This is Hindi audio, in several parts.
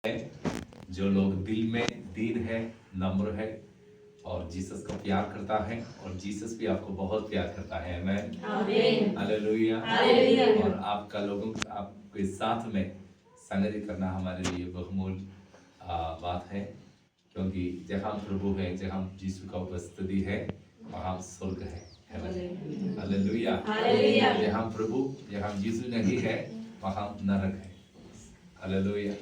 है, जो लोग दिल में दीन है, नम्र है और जीसस को प्यार करता है और जीसस भी आपको बहुत प्यार करता है। आमीन, हालेलुया। और आपका लोगों आपके साथ में संगति करना हमारे लिए बहुमूल्य बात है, क्योंकि जहाँ प्रभु है, जहाँ यीशु का उपस्थिति है, वहाँ स्वर्ग है। हालेलुया। जहाँ प्रभु, जहाँ यीशु नहीं है, वहाँ नरक है। हालेलुया।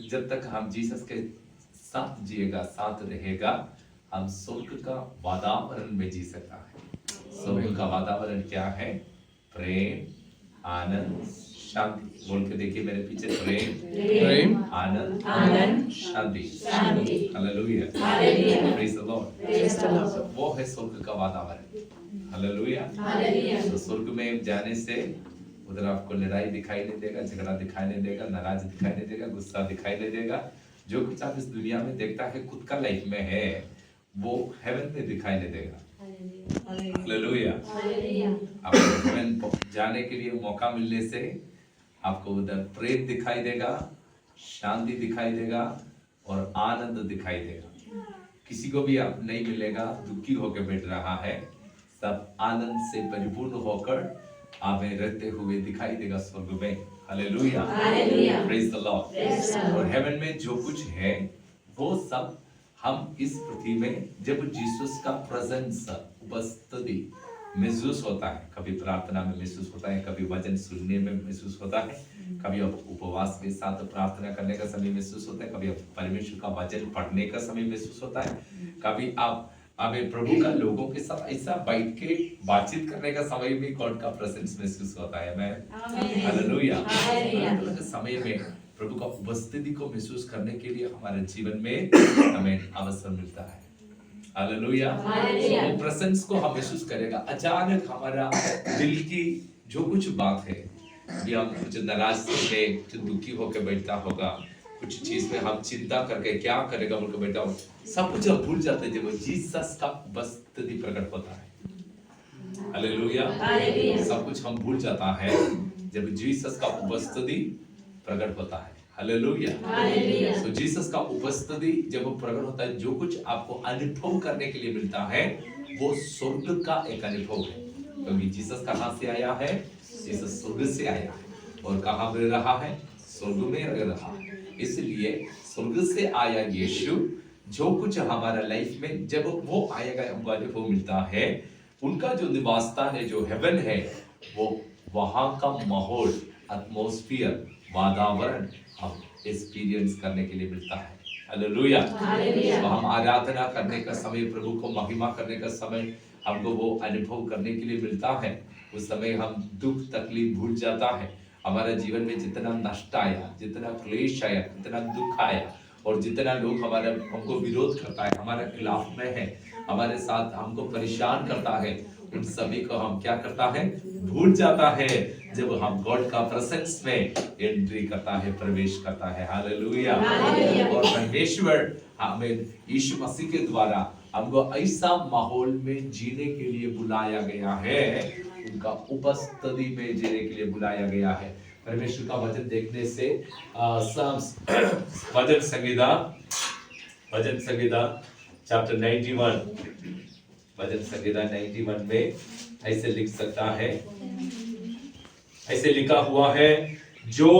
जब तक हम जीसस के साथ जिएगा, साथ रहेगा, हम स्वर्ग का वातावरण में जी सकता है। स्वर्ग का वातावरण क्या है? प्रेम, आनंद, शांति। बोल के देखिए मेरे पीछे, प्रेम, आनंद, शांति। Hallelujah, praise the Lord. वो है स्वर्ग का वातावरण। हालेलुया। तो स्वर्ग में जाने से उधर आपको लड़ाई दिखाई नहीं देगा, झगड़ा दिखाई नहीं देगा, नाराज दिखाई नहीं देगा, गुस्सा दिखाई नहीं देगा। जो कुछ आप इस दुनिया में देखता है, खुद का लाइफ में है, वो हेवन में दिखाई नहीं देगा। हालेलुया। आपको हेवन जाने के लिए मौका मिलने से आपको उधर प्रेम दिखाई देगा, शांति दिखाई देगा और आनंद दिखाई देगा। किसी को भी आप नहीं मिलेगा दुखी होकर बैठ रहा है, सब आनंद से परिपूर्ण होकर हमें रहते हुए दिखाई देगा स्वर्ग में। Hallelujah, praise the Lord. और हेवन में जो कुछ है वो सब हम इस पृथ्वी में, जब जीसस का प्रेजेंस, उपस्थिति महसूस होता है, कभी प्रार्थना में महसूस होता है, कभी वचन सुनने में महसूस होता है, कभी उपवास के साथ प्रार्थना करने का समय महसूस होता है, कभी परमेश्वर का वचन पढ़ने का समय महसूस होता है, कभी आप हमें प्रभु का लोगों के साथ ऐसा बैठ के बातचीत करने का समय भी गॉड का प्रेजेंस महसूस होता है। मैं हालेलुया। अलग समय में प्रभु का उपस्थिति को महसूस करने के लिए हमारे जीवन में हमें अवसर मिलता है। हालेलुया। वो प्रेजेंस को हम महसूस करेगा। अचानक हमारा दिल की जो कुछ बात है, कि हम कुछ नाराज से, कुछ दुखी होकर बैठता होगा, कुछ चीज में हम चिंता करके क्या करेगा बोलकर बैठा हो, सब कुछ हम भूल जाते हैं जब जीसस का उपस्थिति प्रकट होता है। हालेलुया। सब कुछ हम भूल जाता है जब जीसस का उपस्थिति प्रकट होता है। हालेलुया। तो जीसस का उपस्थिति जब प्रकट होता है, जो कुछ आपको अनुभव करने के लिए मिलता है, वो स्वर्ग का एक अनुभव है। क्योंकि जीसस कहाँ से आया है? जीसस स्वर्ग से आया है। और कहाँ रह रहा है? स्वर्ग में रह रहा है। इसलिए स्वर्ग से आया यीशु, जो कुछ हमारा लाइफ में जब वो आएगा, हमको अनुभव मिलता है, उनका जो निवास स्थान है, जो हेवन है, वो वहां का माहौल, एटमॉस्फेयर, वातावरण हम एक्सपीरियंस करने के लिए मिलता है। हालेलुया। तो हम आराधना करने का समय, प्रभु को महिमा करने का समय हमको वो अनुभव करने के लिए मिलता है। उस समय हम दुख तकलीफ भूल जाता है। हमारे जीवन में जितना नष्ट आया, जितना क्लेश आया, जितना दुख आया, और जितना लोग हमारे हमको विरोध करता है, हमारे खिलाफ में है, हमारे साथ हमको परेशान करता है, उन सभी को हम क्या करता है? भूल जाता है जब हम गॉड का प्रेजेंस में एंट्री करता है, प्रवेश करता है। हालेलुया। और परमेश्वर हमें यीशु मसीह के द्वारा हमको ऐसा माहौल में जीने के लिए बुलाया गया है, उनका उपस्थिति में जीने के लिए बुलाया गया है। परमेश्वर का वचन देखने से भजन संगीता चैप्टर 91, भजन संगीता 91 में ऐसे लिख सकता है, ऐसे लिखा हुआ है, जो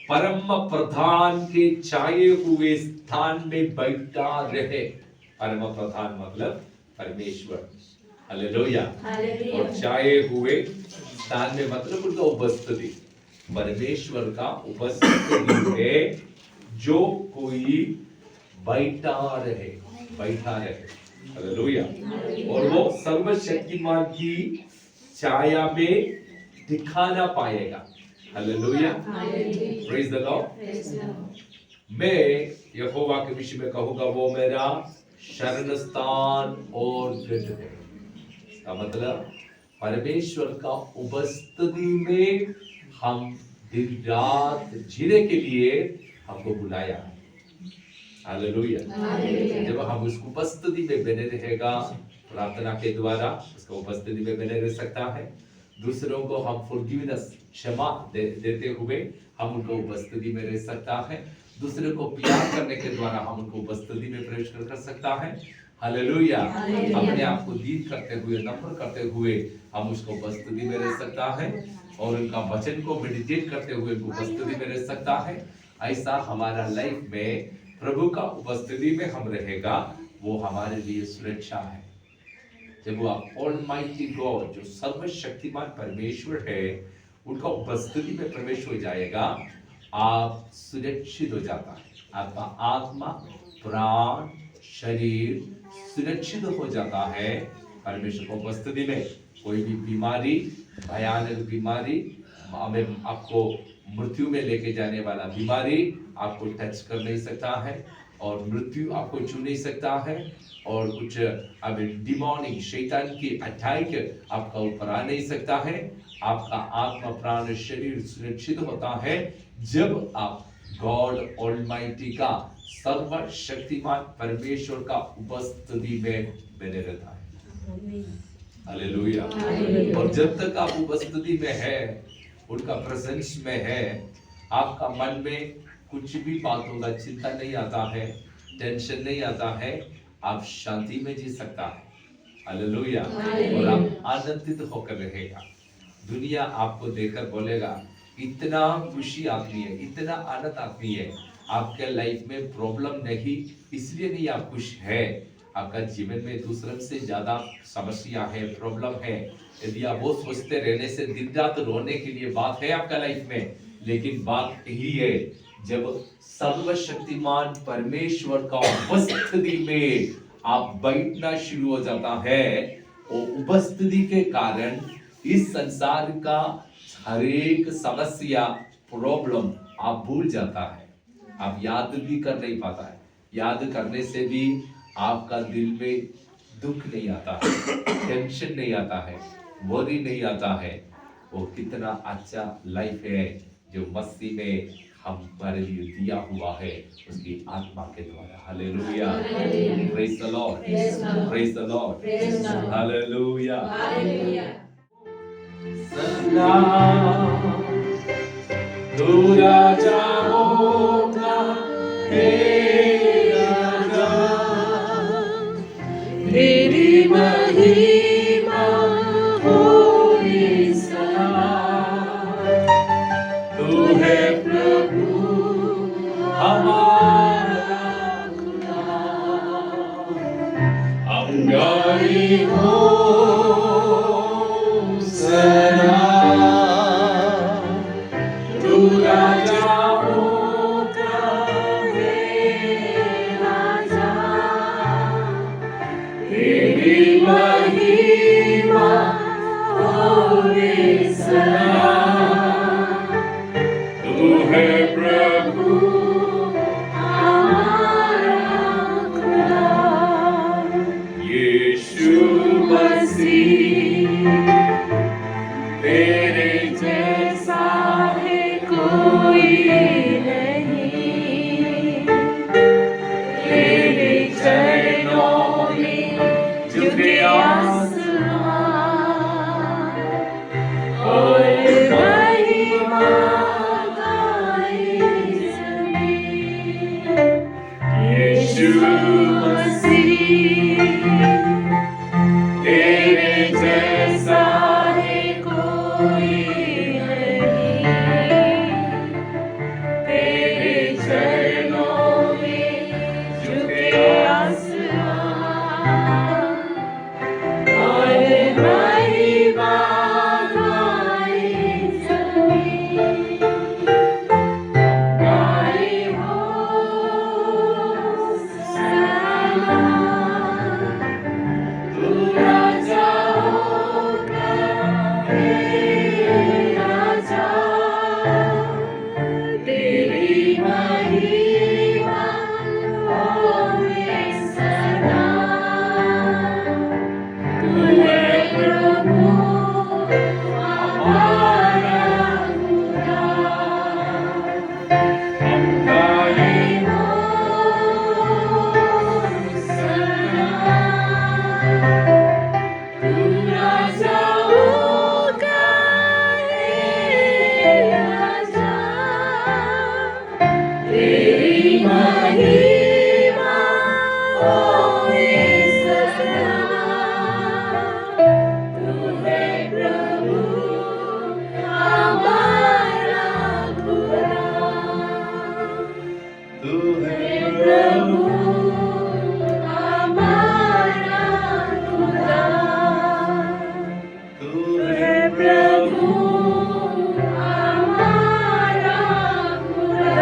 परम प्रधान के छाए हुए स्थान में बैठा रहे। परम प्रधान मतलब परमेश्वर। हालेलुया। और छाए हुए स्थान में मतलब उनका उपस्थिति, परमेश्वर का उपस्थिति है, जो कोई बैठा रहे। हालेलुया। और वो सर्वशक्तिमान की छाया में दिखाना पाएगा। Hallelujah, praise the Lord. मैं यहोवा के विषय में कहूंगा, वो मेरा शरण स्थान और गढ़ है। इसका मतलब परमेश्वर का उपस्थिति में हम दिन रात जीने के लिए हमको बुलाया है। हालेलुया। जब हम उसकी उपस्थिति में बने रहेगा, प्रार्थना के द्वारा उसका उपस्थिति में बने रह सकता है। दूसरों को हम फॉरगिवनेस, क्षमा देते हुए हम उनको उपस्थिति में रह सकता है। दूसरे को प्यार करने के द्वारा हम उनको उपस्थिति में प्रवेश कर सकता है। हालेलुया। अपने आप को दीन करते हुए, नम्र करते हुए हम उसको उपस्थिति में रह सकता है और उनका वचन को मेडिटेट करते हुए उपस्थिति में रह सकता है। ऐसा हमारा लाइफ में प्रभु का उपस्थिति में हम रहेगा, वो हमारे लिए सुरक्षा है। जब वो ऑलमाइटी गॉड, जो सर्वशक्तिमान परमेश्वर है, उनका उपस्थिति में प्रवेश हो जाएगा, आप सुरक्षित हो जाता है। आपका आत्मा, प्राण, शरीर सुरक्षित हो जाता है परमेश्वर की उपस्थिति में। कोई भी बीमारी, भयानक बीमारी, हमें आपको मृत्यु में लेके जाने वाला बीमारी आपको टच कर नहीं सकता है और मृत्यु आपको छू नहीं सकता है और कुछ अब डिमोनिक शैतान की अटैक आपका ऊपर आ नहीं सकता है। आपका आत्मा, प्राण, शरीर सुरक्षित होता है जब आप गॉड ऑलमाइटी का, सर्वशक्तिमान परमेश्वर का उपस्थिति में बने रहता है। हालेलुया। और जब तक आप उपस्थिति में है, उनका प्रेजेंस में है, आपका मन में कुछ भी बातों का चिंता नहीं आता है, टेंशन नहीं आता है, आप शांति में जी सकता है। हालेलुया। और आप आनंदित होकर रहेगा। दुनिया आपको देखकर बोलेगा इतना खुशी आती है, इतना आनंद आती है, आपके लाइफ में प्रॉब्लम नहीं, इसलिए नहीं आप खुश है। आपका जीवन में दूसरों से ज्यादा समस्या है, प्रॉब्लम है। यदि आप वो सोचते रहने से दिन रात रोने के लिए बात है आपका लाइफ में, लेकिन बात यही है जब सर्वशक्तिमान परमेश्वर का उपस्थिति में आप बैठना शुरू हो जाता है, वो उपस्थिति के कारण इस संसार का हर एक समस्या, प्रॉब्लम आप भूल जाता है। आप याद भी कर नहीं पाता है। याद करने से भी आपका दिल में दुख नहीं आता है, टेंशन नहीं आता है, वरी नहीं आता है। वो कितना अच्छा लाइफ है जो मसीह में हमारे लिए दिया हुआ है उसकी आत्मा के द्वारा। Hallelujah. Praise the Lord, praise the Lord, hallelujah. सलाम तू राजा होगा, राजा तेरी महिमा होगी सलाम। तू है प्रभु हमारा खुदा, हम गाई हो तेरी महिमा होए सदा। तू है प्रभु हमारा खुदा। तू है प्रभु हमारा खुदा। तू है प्रभु हमारा खुदा।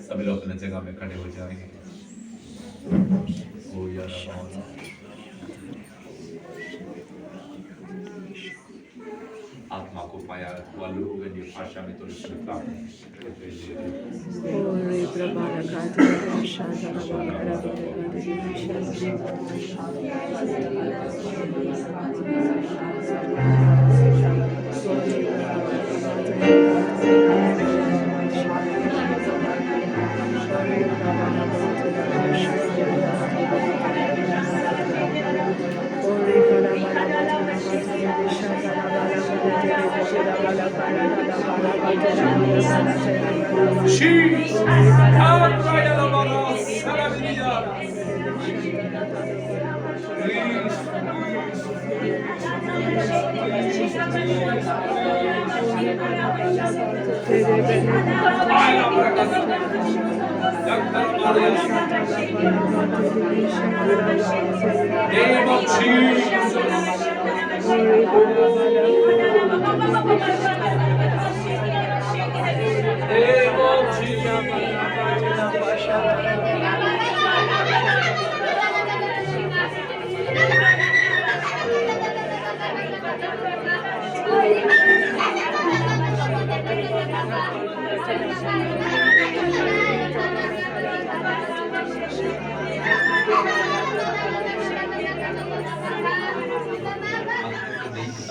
सभी लोग अपने जगह में खड़े हो जाएंगे। ओ यार बाबा, आत्मा को पाया हुआ लोग अन्य भाषा में तो सुनता है। Name of Jesus. Name of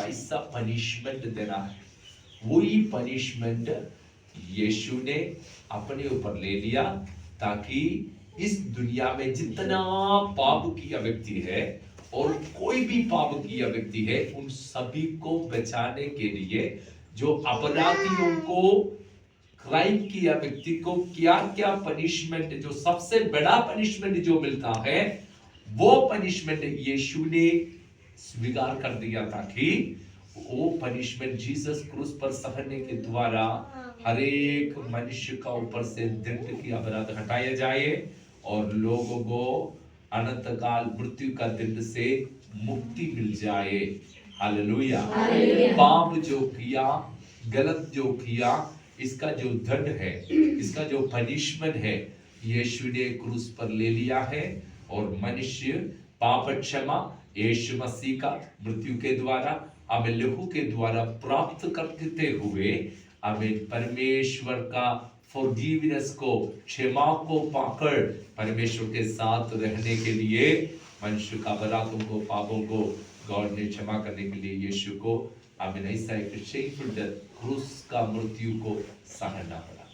ऐसा पनिशमेंट देना है, वही पनिशमेंट यीशु ने अपने ऊपर ले लिया ताकि इस दुनिया में जितना पाप किया व्यक्ति है और कोई भी पाप किया व्यक्ति है उन सभी को बचाने के लिए, जो अपराधियों को, क्राइम किया व्यक्ति को क्या क्या पनिशमेंट, जो सबसे बड़ा पनिशमेंट जो मिलता है वो पनिशमेंट यीशु ने स्वीकार कर दिया ताकि वो पनिशमेंट जीसस क्रूस पर सहने के द्वारा हर एक मनुष्य का ऊपर से दंड की अपराध हटाया जाए और लोगों को अनंत काल मृत्यु का दंड से मुक्ति मिल जाए। हालेलुया। पाप जो किया, गलत जो किया, इसका जो दंड है, इसका जो पनिशमेंट है, यीशु ने क्रूस पर ले लिया है और मनुष्य पाप क्षमा यीशु मसीह का मृत्यु के द्वारा, हमें लहू के द्वारा प्राप्त करते हुए हमें परमेश्वर का फॉरगिवनेस को, क्षमा को पाकर परमेश्वर के साथ रहने के लिए मनुष्य का अपराधों को, पापों को गॉड ने क्षमा करने के लिए यीशु को हमें ऐसा एक शेमफुल डेथ, क्रूस का मृत्यु को सहना पड़ा।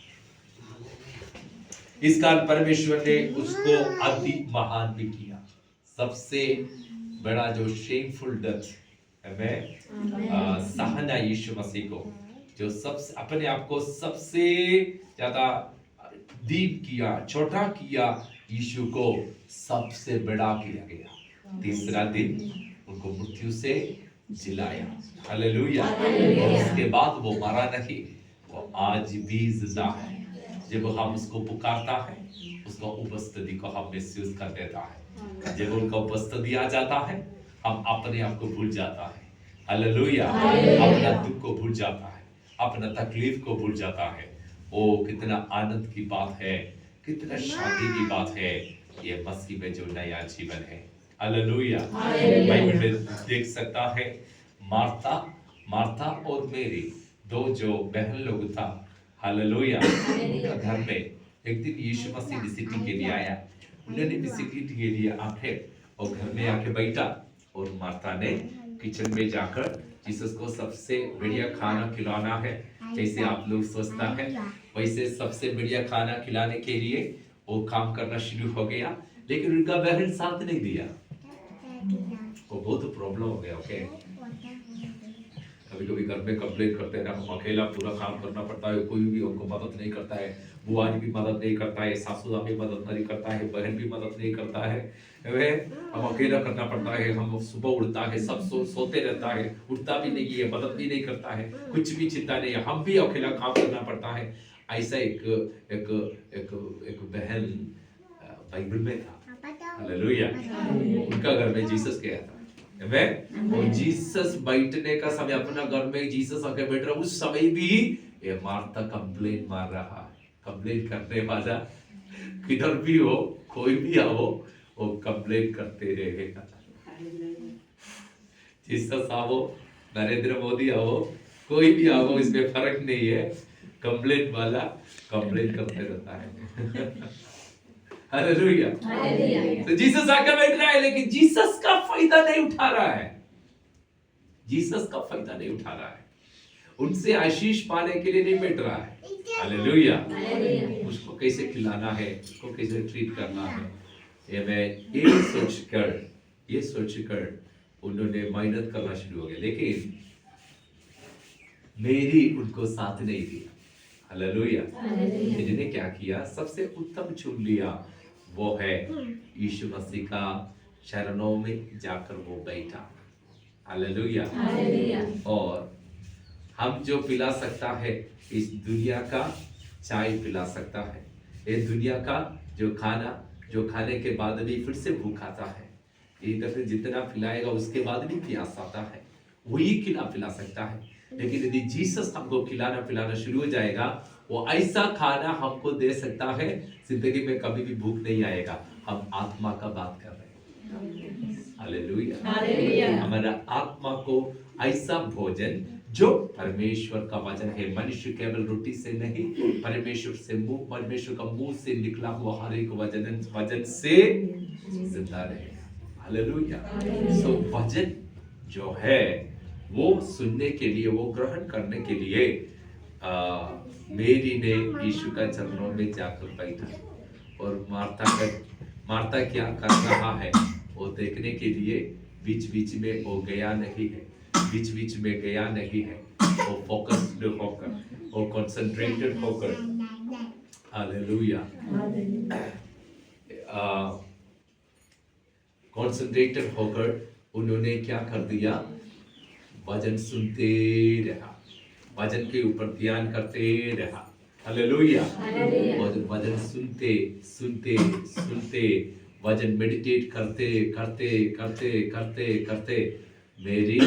इस कारण परमेश्वर ने उसको अति महान भी किया। सबसे बड़ा जो शेमफुल डेथ हमें सहना यीशु मसीह को, जो सबसे अपने आप को सबसे ज्यादा दीन किया, छोटा किया, यीशु को सबसे बड़ा किया गया। तीसरा दिन उनको मृत्यु से जिलाया। हालेलुया। और उसके बाद वो मरा नहीं, वो आज भी जिंदा है। जब हम उसको पुकारता है, उसका उपस्थिति को हम महसूस कर देता है। जब उनका उपस्थिति आ जाता है, हम अपने आप को भूल जाता है। हालेलुया। अपना दुख को भूल जाता है, अपना तकलीफ को भूल जाता है। ओ कितना आनंद की बात है, कितना शांति की बात है ये मसीह में जो नया जीवन है। हालेलुया। बाइबल में देख सकता है मार्था और मेरी दो जो बहन लोग था। हालेलुया। उनका घर में एक दिन यीशु मसीह विजिटिंग के लिए आया। उन्होंने विजिटिंग के लिए आके और घर में आके बैठा और मार्था ने किचन में जाकर जीसस को सबसे बढ़िया खाना खिलाना है। जैसे आप लोग सोचता है वैसे सबसे बढ़िया खाना खिलाने के लिए वो काम करना शुरू हो गया, लेकिन उनका बहन साथ नहीं दिया। वो बहुत प्रॉब्लम हो गया। ओके, कभी कभी घर में कंप्लेन करते हैं ना, हम अकेला पूरा काम करना पड़ता है, कोई भी हमको मदद नहीं करता है, बुआ जी भी मदद नहीं करता है, सासू भी मदद नहीं करता है, बहन भी मदद नहीं करता है, वे हम अकेला करना पड़ता है। हम सुबह उठता है, सब सोते रहता है, उठता भी नहीं है, मदद भी नहीं करता है, कुछ भी चिंता नहीं है, हम भी अकेला काम करना पड़ता है। ऐसा एक एक एक एक बहन बाइबल में था, हालेलुया। उनका घर में जीसस गया था, और जीसस बैठने का समय, अपना घर में जीसस आके बैठ रहा, उस समय भी ये मार्था कंप्लेन मार रहा है। कंप्लेन करने वाला किधर भी हो, कोई भी आओ, वो कंप्लेन करते रहेगा। जीसस आओ, नरेंद्र मोदी आओ, कोई भी आओ, इसमें फर्क नहीं है, कंप्लेन वाला कंप्लेन करते रहता है। हालेलुया। तो जीसस आकर बैठ रहा है, लेकिन जीसस का फायदा नहीं उठा रहा है, जीसस का फायदा नहीं उठा रहा है, उनसे आशीष पाने के लिए नहीं बैठ रहा है। हालेलुया। उसको कैसे खिलाना है, उसको कैसे ट्रीट करना है, ये सोचकर उन्होंने मेहनत करना शुरू हो गया, लेकिन मेरी उनको साथ नहीं दिया। हालेलुया। इन्होंने क्या किया, सबसे उत्तम चुन लिया, वो है यीशु मसीह का चरणों में जाकर वो बैठा। हालेलुया। और हम जो पिला सकता है, इस दुनिया का चाय पिला सकता है, ये दुनिया का जो खाने के बाद भी फिर से भूख आता है, इधर जितना पिलाएगा उसके बाद भी प्यास आता है, वही पिला सकता है। लेकिन यदि जीसस हमको खिलाना पिलाना शुरू हो जाएगा, वो ऐसा खाना हमको दे सकता है, जिंदगी में कभी भी भूख नहीं आएगा। हम आत्मा का बात कर रहे हैं। हालेलुया। हमारा आत्मा को ऐसा भोजन जो परमेश्वर का वचन है, मनुष्य केवल रोटी से नहीं, परमेश्वर का मुंह से निकला हुआ हर एक वचन से जिंदा रहेगा। हालेलुया। सो वचन जो है वो सुनने के लिए, वो ग्रहण करने के लिए मेरी ने यीशु का चरणों में जाकर बैठा, और मार्ता क्या कर रहा है वो देखने के लिए बीच बीच में वो गया नहीं है, वो फोकस्ड होकर, वो कंसंट्रेटेड होकर, हालेलुया, कंसंट्रेटेड होकर उन्होंने क्या कर दिया, वचन सुनते रहा, वचन के ऊपर ध्यान करते रहा। हालेलुया। और वचन सुनते सुनते सुनते, वचन मेडिटेट करते करते करते करते करते, मेरी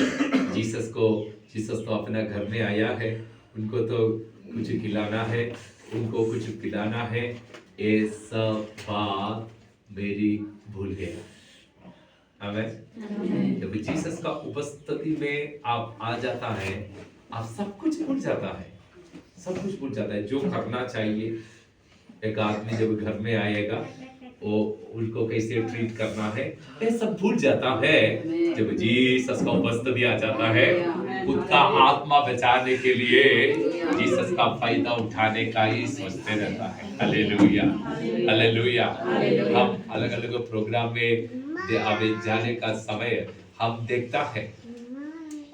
जीसस तो अपना घर में आया है, उनको तो कुछ खिलाना है, उनको कुछ पिलाना है, ये सब बात मेरी भूल गया। आमीन। जब जीसस का उपस्थिति में आप आ जाता है, आप सब कुछ भूल जाता है, सब कुछ भूल जाता है। जो करना चाहिए, एक आदमी जब घर में आएगा, वो उनको कैसे ट्रीट करना है, ये सब भूल जाता है। जब जीसस का उपस्थिति आ जाता है, खुद का आत्मा बचाने के लिए जीसस का फायदा उठाने का ही सोचते रहता है। Hallelujah, hallelujah. हम अलग अलग प्रोग्राम में जाने का समय हम देखता है,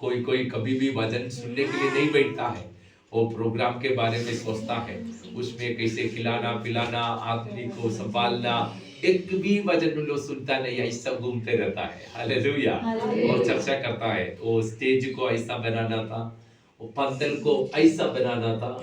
कोई कभी भी वचन सुनने के लिए नहीं बैठता है, वो प्रोग्राम के बारे में सोचता है, उसमें कैसे खिलाना पिलाना, आदमी को संभालना, एक भी वचन लोग सुनता नहीं, ऐसा घूमते रहता है। हालेलुया। और चर्चा करता है, वो स्टेज को ऐसा बनाना था, वो पंदल को ऐसा बनाना था,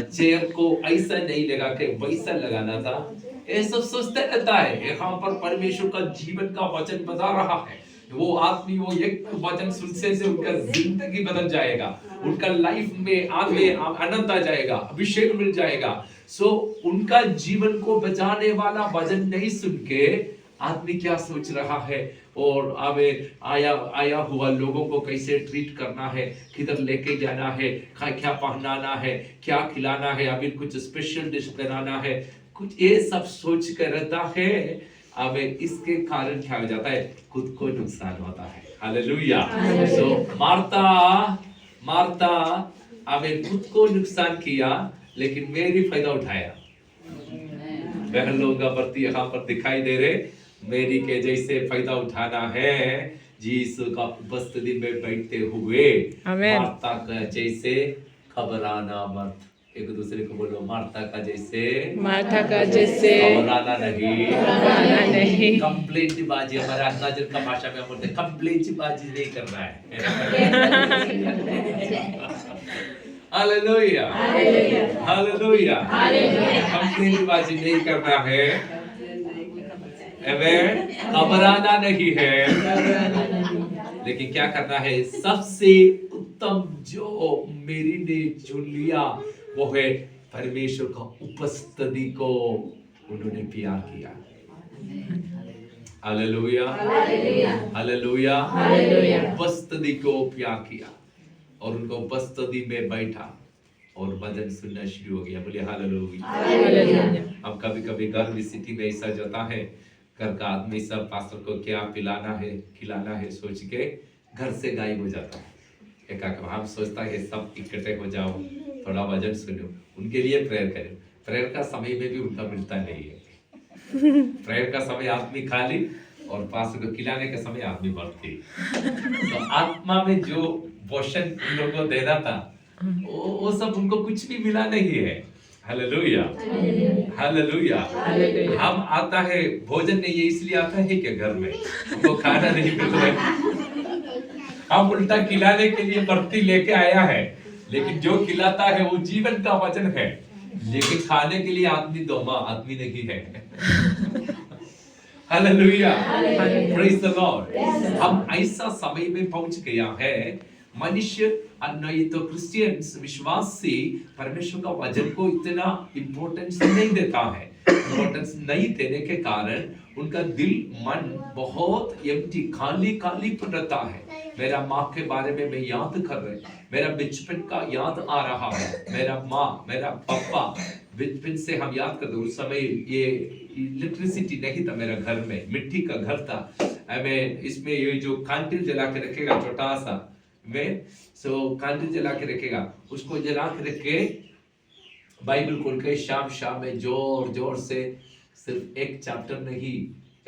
चेयर को ऐसा नहीं लगा के वैसा लगाना था, ये सब सोचते रहता है। यहाँ पर परमेश्वर का जीवन का वचन बता रहा है, वो आदमी वो एक वचन सुनने से उनका जिंदगी बदल जाएगा, उनका लाइफ में आगे आनंद आ जाएगा, अभिषेक मिल जाएगा। सो उनका जीवन को बचाने वाला वचन नहीं सुन के आदमी क्या सोच रहा है, और आया हुआ लोगों को कैसे ट्रीट करना है, किधर लेके जाना है, क्या पहनाना है, क्या खिलाना है, अभी कुछ स्पेशल डिश बनाना है, कुछ ये सब सोच कर रहता है। अब इसके कारण क्या हो जाता है, खुद को नुकसान होता है। हालेलुया। सो मार्ता अब खुद को नुकसान किया, लेकिन मेरी फायदा उठाया। बहन लोगों का प्रति यहाँ पर दिखाई दे रहे, मेरी के जैसे फायदा उठाना है, यीशु का उपस्थिति में बैठते हुए आमीन। मार्था का जैसे घबराना मत। एक दूसरे को बोलो, मार्था का जैसे मार्था का जैसे घबराना नहीं, घबराना नहीं। कंप्लेंट बाजी, हमारे अंदाजन का भाषा में हम बोलते हैं कंप्लेंट बाजी नहीं करना है। हालेलुया, हालेलुया, कंप्लेंट बाजी नहीं करना है, आमीन। घबराना नहीं है, लेकिन क्या करना है? सबसे उत्तम जो मेरी ने चुन लिया वो है परमेश्वर का उपस्थिति को उन्होंने प्यार किया। हालेलुया, हालेलुया, उपस्थिति को प्यार किया और उनको उपस्थिति में बैठा और भजन सुनना शुरू हो गया। बोले हालेलुया। अब कभी कभी घर में सिटी में ऐसा जाता है, घर का आदमी सब पास्टर को क्या पिलाना है खिलाना है सोच के घर से गायब हो जाता है। एक हम सोचता है सब इकट्ठे हो जाओ, थोड़ा भजन सुनो, उनके लिए प्रेयर करो। प्रेयर का समय में भी उनका मिलता नहीं है। प्रेयर का समय आदमी खाली और पास्टर को खिलाने के समय आदमी भर्ती। तो आत्मा में जो पोषण उन लोगों को देना था वो सब उनको कुछ भी मिला नहीं है। Hallelujah, hallelujah. हम आता है भोजन नहीं है इसलिए आता है कि घर में उनको खाना नहीं मिल रहा है, हम उल्टा खिलाने के लिए भर्ती लेके आया है, लेकिन जो खिलाता है वो जीवन का वचन है, लेकिन खाने के लिए आदमी दोमा आदमी नहीं है। Hallelujah, praise the Lord. हम ऐसा समय में पहुंच गया है, मनुष्य नहीं तो क्रिश्चियंस विश्वासी परमेश्वर का वचन को इतना इंपॉर्टेंस नहीं देता है। इंपॉर्टेंस नहीं देने के कारण उनका दिल मन बहुत एम्प्टी खाली खाली रहता है। मेरा माँ के बारे में मैं याद कर रहे, मेरा बचपन का याद आ रहा है, मेरा माँ मेरा पापा बचपन से हम याद करते। उस समय ये इलेक्ट्रिसिटी नहीं था, मेरा घर में मिट्टी का घर था। हमें इसमें ये जो कैंडल जला के रखेगा छोटा सा में, सो कैंडल जला के रखेगा, उसको जला के रख के बाइबल खोल के शाम शाम में जोर जोर से सिर्फ एक चैप्टर नहीं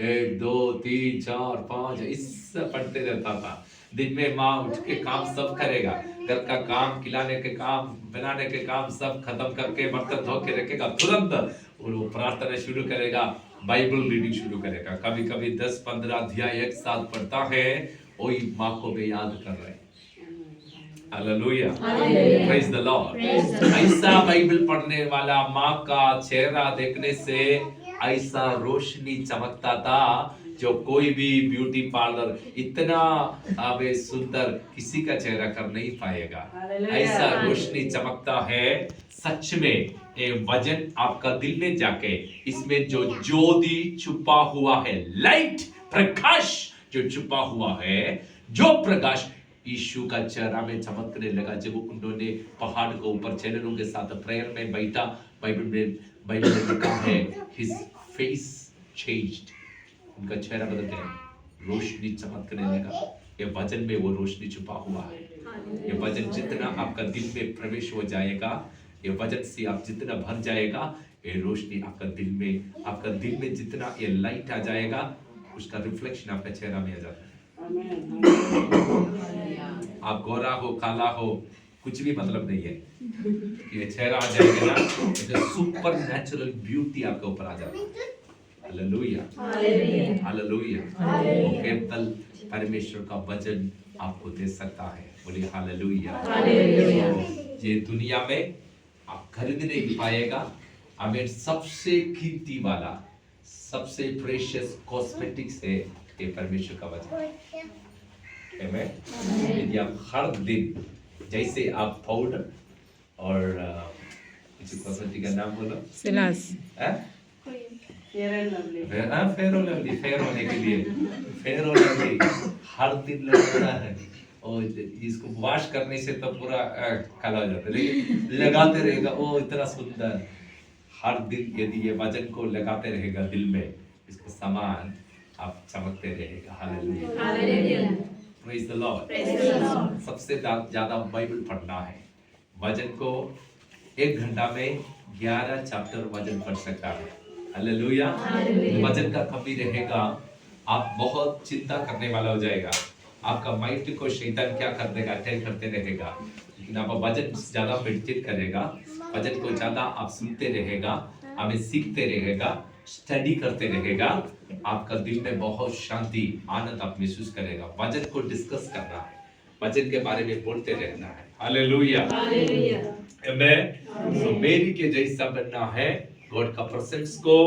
1 2 3 4 5 इससे पढ़ते रहता था। दिन में माँ उठ के काम सब करेगा, घर का काम, खिलाने के काम, बनाने के काम सब खत्म करके बर्तन धो के रखेगा, तुरंत वो प्रार्थना शुरू करेगा, बाइबल रीडिंग शुरू करेगा। कभी कभी 10-15 अध्याय एक साथ पढ़ता है, वही माँ को भी याद कर रहे हैं। Hallelujah, praise the Lord. ऐसा बाइबल पढ़ने वाला माँ का चेहरा देखने से ऐसा रोशनी चमकता था जो कोई भी ब्यूटी पार्लर इतना अबे सुंदर किसी का चेहरा कर नहीं पाएगा। ऐसा रोशनी चमकता है। सच में ये वचन आपका दिल में जाके इसमें जो ज्योति छुपा हुआ है, लाइट प्रकाश जो छुपा हुआ है, जो प्रकाश यीशु का चेहरा में चमकने लगा जब उन्होंने पहाड़ के ऊपर चेलों के साथ प्रेयर में बैठा। बाइबल में लिखा है his face changed, उनका चेहरा बदल गया, रोशनी चमकने लगा। ये वचन में वो रोशनी छुपा हुआ है। ये वचन जितना आपका दिल में प्रवेश हो जाएगा, ये वचन से आप जितना भर जाएगा, ये रोशनी आपका दिल में जितना ये लाइट आ जाएगा, उसका रिफ्लेक्शन आपका चेहरा में आ जाता है। आप गोरा हो काला हो कुछ भी मतलब नहीं है, ये चेहरा आ जाएगा ना, तो सुपर नेचुरल ब्यूटी आपके ऊपर आ जाता है। Hallelujah, hallelujah. वो केवल परमेश्वर का वचन आपको दे सकता है। बोले हालेलुया। ये दुनिया में आप खरीद नहीं पाएगा। हमें सबसे कीमती वाला, सबसे प्रेशियस कॉस्मेटिक्स है ये परमेश्वर का वचन। आमीन। यदि आप हर दिन जैसे आप पाउडर और कॉस्मेटिक का नाम बोलो, सिलास, फेयर होने के लिए फेयर लवली हर दिन लगता है, और इसको वॉश करने से तो पूरा काला हो जाता है, लेकिन लगाते रहेगा ओ इतना सुंदर। हर दिन यदि ये वचन को लगाते रहेगा दिल में, इसको समान आप चमकते रहेगा। Hallelujah, praise the Lord. सबसे ज्यादा बाइबल पढ़ना है। वचन को 1 घंटा में 11 चैप्टर वचन पढ़ सकता है। हालेलुया। वचन का कमी रहेगा, आप बहुत चिंता करने वाला हो जाएगा। आपका माइंड को शैतान क्या कर देगा, अटैक करते रहेगा। लेकिन आप वचन ज्यादा मेडिटेट करेगा, वचन को ज्यादा आप सुनते रहेगा, हमें सीखते रहेगा, स्टडी करते रहेगा, आपका दिल में बहुत शांति आनंद आप महसूस करेगा। वचन को डिस्कस करना है, वचन के बारे में बोलते रहना है। हालेलुया, आमेन। सो मेरी के जैसा बनना है, गॉड का प्रेजेंस को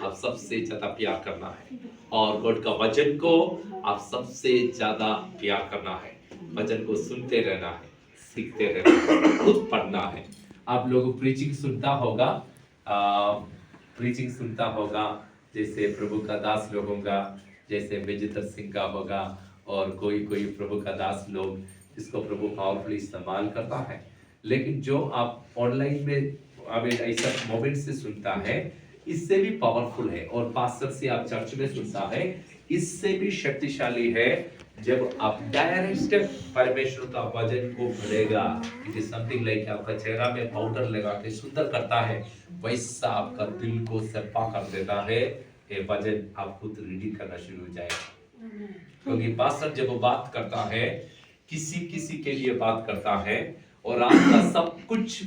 आप सबसे ज्यादा प्यार करना है, और गॉड का वचन को आप सबसे ज्यादा प्यार करना है। वचन को सुनते रहना है, सीखते रहना है, खुद पढ़ना है। आप लोग प्रीचिंग सुनता होगा, प्रीचिंग सुनता होगा, जैसे प्रभु का दास लोगों का, जैसे विजेंद्र सिंह का होगा, और कोई कोई प्रभु का दास लोग जिसको प्रभु पावरफुली इस्तेमाल करता है। लेकिन जो आप ऑनलाइन में हमें ऐसा मोमेंट से सुनता है, इससे भी पावरफुल है, और पास्टर से आप चर्च में सुनता है, इससे भी शक्तिशाली है। जब आप डायरेक्ट परमेश्वर का वचन को पढ़ेगा, इट इज समथिंग लाइक आपका चेहरा में पाउडर लगा के सुंदर करता है, वैसा आपका दिल को सफा कर देता है। ये वचन आप खुद रीडिंग करना शुरू हो जाएगा, क्योंकि पास्टर जब बात करता है, किसी किसी के लिए बात करता है, और आपका सब कुछ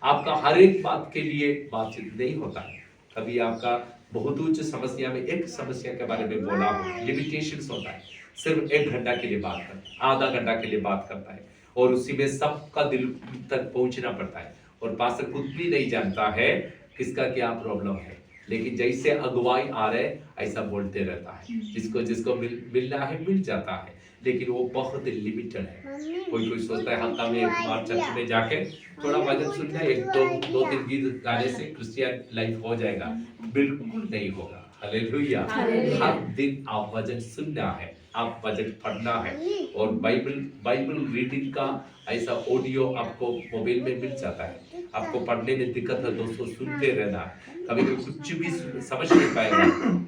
आपका हर एक बात के लिए बातचीत नहीं होता है। कभी आपका बहुत उच्च समस्या में एक समस्या के बारे में बोला हो, लिमिटेशंस होता है, सिर्फ 1 घंटा के लिए बात करता है, आधा घंटा के लिए बात करता है, और उसी में सबका दिल तक पहुंचना पड़ता है, और पास्टर खुद भी नहीं जानता है किसका क्या प्रॉब्लम है। लेकिन जैसे अगुवाई आ रहे ऐसा बोलते रहता है, जिसको जिसको मिलना है मिल जाता है, लेकिन वो बहुत लिमिटेड है। कोई सोचता है हफ्ता में एक बार चर्च में जाके थोड़ा वचन सुनना है, 1-2-3 गीत गाने से क्रिश्चियन लाइफ हो जाएगा, बिल्कुल नहीं होगा। हालेलुया, हर दिन आप वचन सुनना है, आप वचन पढ़ना है, और बाइबल रीडिंग का ऐसा ऑडियो आपको मोबाइल में मिल जाता है। आपको पढ़ने में दिक्कत है दोस्तों, सुनते रहना है। कभी कुछ भी समझ नहीं पाएगा,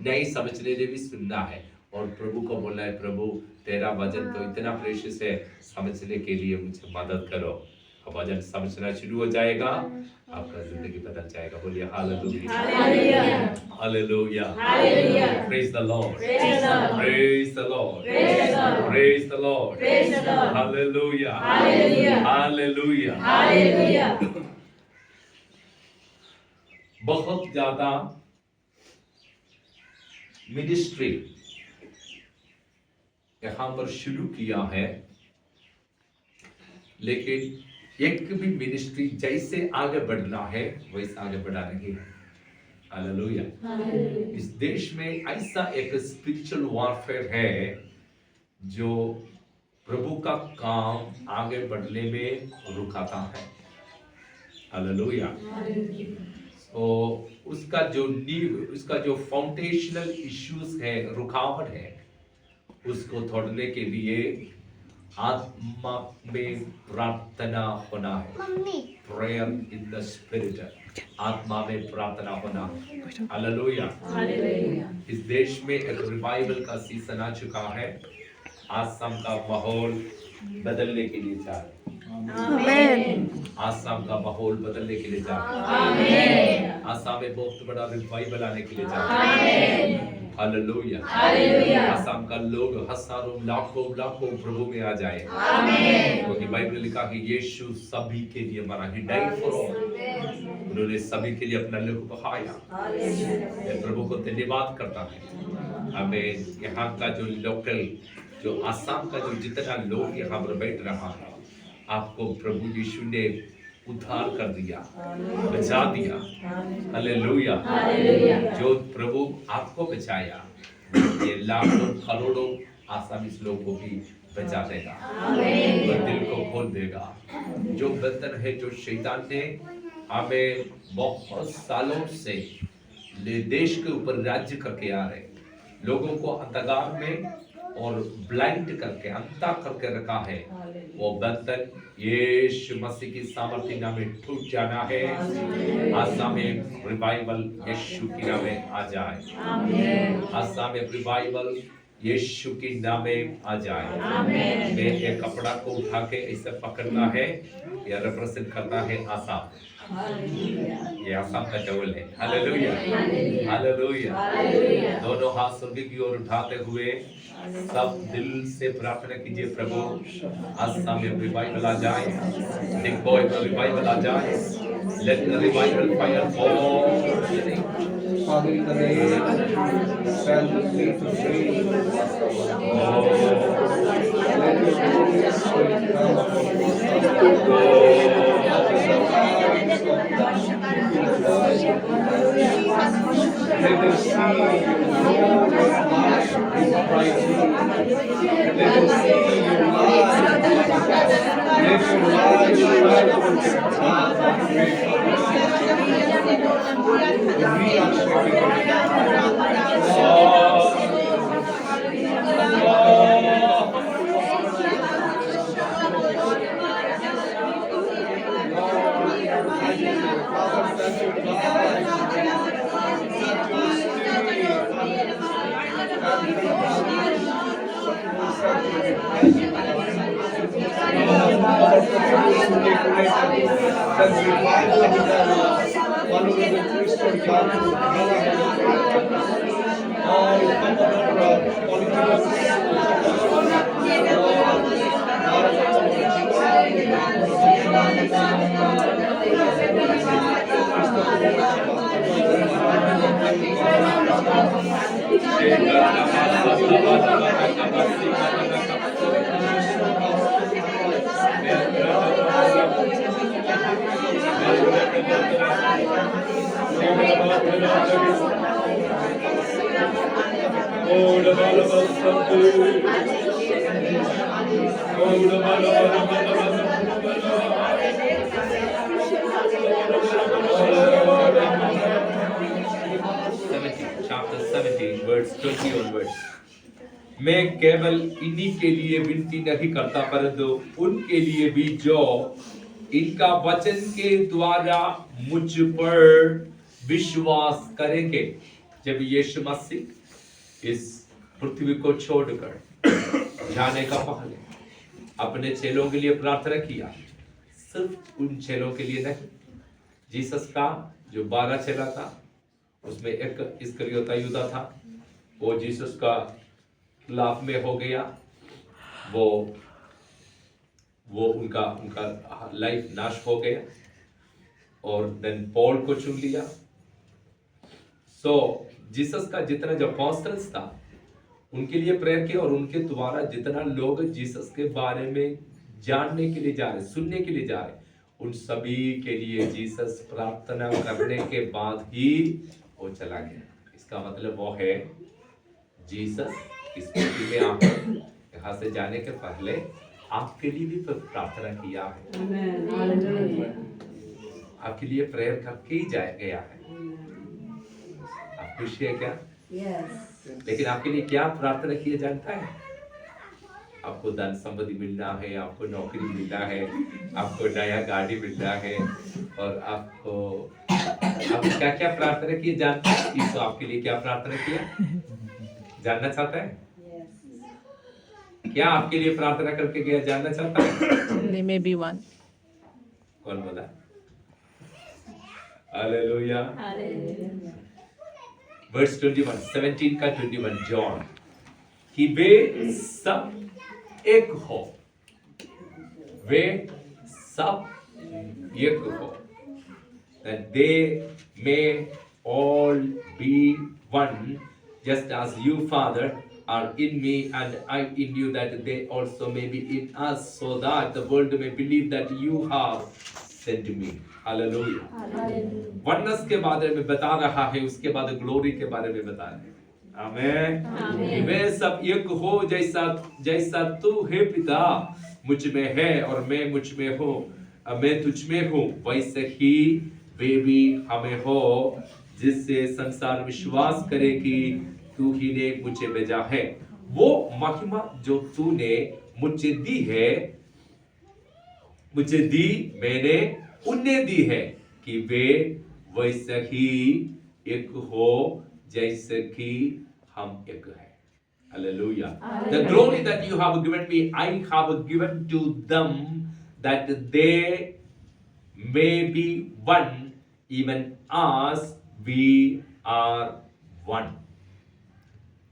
नहीं समझने में भी सुनना है, और प्रभु को बोलना है, प्रभु तेरा वचन तो इतना प्रेशियस है, समझने के लिए मुझे मदद करो। अब वचन समझना शुरू हो जाएगा, आपका जिंदगी बदल जाएगा। बोलिए hallelujah, hallelujah, hallelujah, praise the Lord, praise the Lord, praise the Lord, hallelujah, hallelujah, hallelujah. बहुत ज्यादा मिनिस्ट्री यहां पर शुरू किया है, लेकिन एक भी मिनिस्ट्री जैसे आगे बढ़ना है वैसे आगे बढ़ा नहीं है। हालेलुया, इस देश में ऐसा एक स्पिरिचुअल वॉरफेयर है जो प्रभु का काम आगे बढ़ने में रुकाता है। हालेलुया, तो उसका जो नींव, उसका जो फाउंडेशनल इश्यूज है, रुकावट है, उसको तोड़ने के लिए आत्मा में प्रार्थना होना है। प्रेयर इन द स्पिरिट, आत्मा में प्रार्थना होना। हालेलुया, इस देश में एक रिवाइवल का सीजन आ चुका है। आसाम का माहौल बदलने के लिए जा रहे हैं, आसाम का माहौल बदलने के लिए जा रहे हैं, आसाम में बहुत बड़ा रिवाइवल आने के लिए जा रहे हैं। हालेलुया, आसाम का लोग हजारों लाखों प्रभु में आ जाए, क्योंकि बाइबल लिखा है यीशु सभी के लिए मरा, ही डाइड फॉर ऑल, उन्होंने सभी के लिए अपना लहू बहाया। मैं प्रभु को धन्यवाद करता हूं। हमें यहाँ का जो लोकल, जो आसाम का जो जितना लोग यहाँ पर बैठ रहा है, आपको प्रभु यीशु ने उद्धार कर दिया, बचा दिया। हालेलुया, जो प्रभु आपको बचाया, ये लाखों करोड़ों आसामी लोगों को भी बचा देगा, और दिल को खोल देगा। जो बंधन है, जो शैतान ने हमें बहुत सालों से देश के ऊपर राज्य करके आ रहे, लोगों को अंधकार में और ब्लाइंड करके, अंधा करके रखा है, वो बंधन यीशु मसीह की सामर्थ्य नाम में टूट जाना है। आसाम में रिवाइवल यीशु की नाम में आ जाए, आसाम में रिवाइवल यीशु के नाम में आ जाए। आमीन। मैं एक कपड़ा को उठा के ऐसे पकड़ता है, यह रिप्रेजेंट करता है आशा। ये आशा का डबल है। Hallelujah, hallelujah. दोनों हाथ स्वर्ग की ओर उठाते हुए सब दिल से प्रार्थना कीजिए, प्रभु आशा में रिवाइवल आ जाए, बिग बॉय में रिवाइवल आ जाए। Let the revival fire fall. Father, in the name of Jesus, send the faith of faith. Let your glorious spirit come upon us. Let us see your light brightly. Let us see your light. Let your light shine upon us. We are Chapter 17, verse 20 onwards. मैं केवल इन्हीं के लिए विनती नहीं करता, परंतु उनके लिए भी जो इनका वचन के द्वारा मुझ पर विश्वास करेंगे। जब यीशु मसीह इस पृथ्वी को छोड़कर जाने का पहले अपने चेलों के लिए प्रार्थना किया, सिर्फ उन चेलों के लिए नहीं, जीसस का जो 12 चेला था उसमें एक इस्करियोता यूदा था, वो जीसस का खिलाफ में हो गया, वो उनका लाइफ नाश हो गया, और देन पॉल को चुन लिया। सो जीसस का जितना जो अपोस्टल्स था उनके लिए प्रेयर किया, और उनके द्वारा जितना लोग जीसस के बारे में जानने के लिए जा रहे, सुनने के लिए जा रहे, उन सभी के लिए जीसस प्रार्थना करने के बाद ही वो चला गया। इसका मतलब वो है जीसस इस पृथ्वी में आकर यहाँ से जाने के पहले आपके लिए भी प्रार्थना किया है, आपके लिए प्रेयर करके ही गया है। आप खुशी है क्या? लेकिन आपके लिए क्या प्रार्थना किया जानता है? आपको धन संपत्ति मिलना है, आपको नौकरी मिलना है, आपको नया गाड़ी मिलना है, और आपको क्या क्या प्रार्थना किए जानता है? यीशु आपके लिए क्या प्रार्थना किया जानना चाहता है? क्या आपके लिए प्रार्थना करके गया जानना चाहता है? They may be one. कौन बोला? हालेलुया। वर्स 21, 17 का 21 जॉन, कि वे सब एक हो, वे सब एक हो, that they may all be one, just as you, Father, are in me and I in you, that they also may be in us, so that the world may believe that you have sent me. Hallelujah. वनस के बारे में बता रहा है, उसके बाद ग्लोरी के बारे में बता रहे हैं। आमेन। वे सब एक हो, जैसा तू है पिता मुझ में है और मैं मुझ में हूँ, मैं तुझ में हूँ, वैसे ही वे भी हमें हो, जिससे संसार विश्वास करे कि तू ही ने मुझे भेजा है। वो महिमा जो तूने मुझे दी है, मुझे दी, मैंने उन्हें दी है, कि वे वैसे ही एक हो, जैसे कि हम एक है। Hallelujah. The glory that you have given me, I have given to them, that they may be one, even as we are one.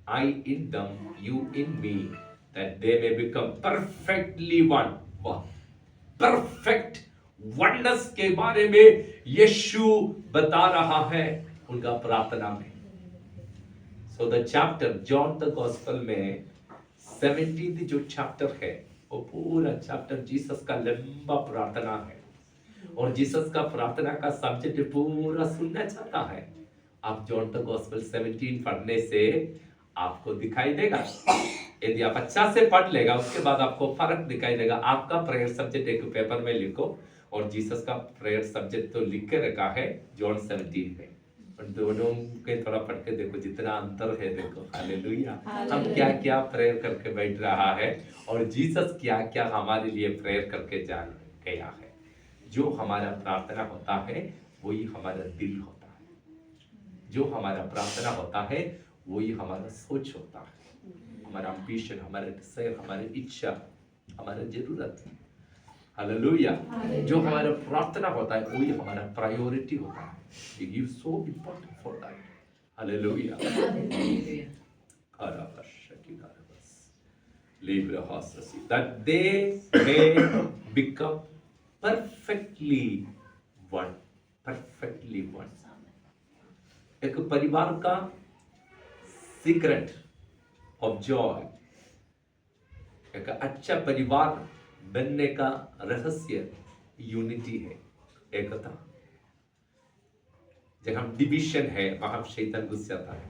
I in them, you in me, that they may become perfectly one. वाह, perfect oneness के बारे में यीशु बता रहा है उनका प्रार्थना में. So the chapter, John the Gospel में 17th जो chapter है, वो पूरा chapter जीसस का लंबा प्रार्थना है. और जीसस का प्रार्थना का सब्जेक्ट पूरा सुनना चाहता है. आप जॉन द गॉस्पेल 17 पढ़ने से आपको दिखाई देगा. यदि आप अच्छा से पढ़ लेगा, उसके बाद आपको फर्क दिखाई देगा. आपका प्रेयर सब्जेक्ट एक पेपर में लिखो, और जीसस का प्रेयर सब्जेक्ट तो लिख के रखा है जॉन 17 में. और दोनों के थोड़ा पढ़ के देखो, जितना अंतर है देखो. हालेलुया. हम क्या क्या प्रेयर करके बैठ रहा है, और जीसस क्या क्या हमारे लिए प्रेयर करके जा गया है. जो हमारा प्रार्थना होता है वही हमारा दिल होता है. जो हमारा प्रार्थना होता है वही हमारा सोच होता है. हमारा एम्बिशन, हमारा डिजायर, हमारी इच्छा, हमारा जरूरत. हालेलुया. जो हमारा प्रार्थना होता है वही हमारा प्रायोरिटी होता है. It gives so important for that. Hallelujah. That they may become perfectly one. Perfectly one. एक परिवार का सीक्रेट ऑफ जॉय, एक अच्छा परिवार बनने का रहस्य यूनिटी है, एकता. जब हम डिविजन है, वहां शैतान घुस जाता है,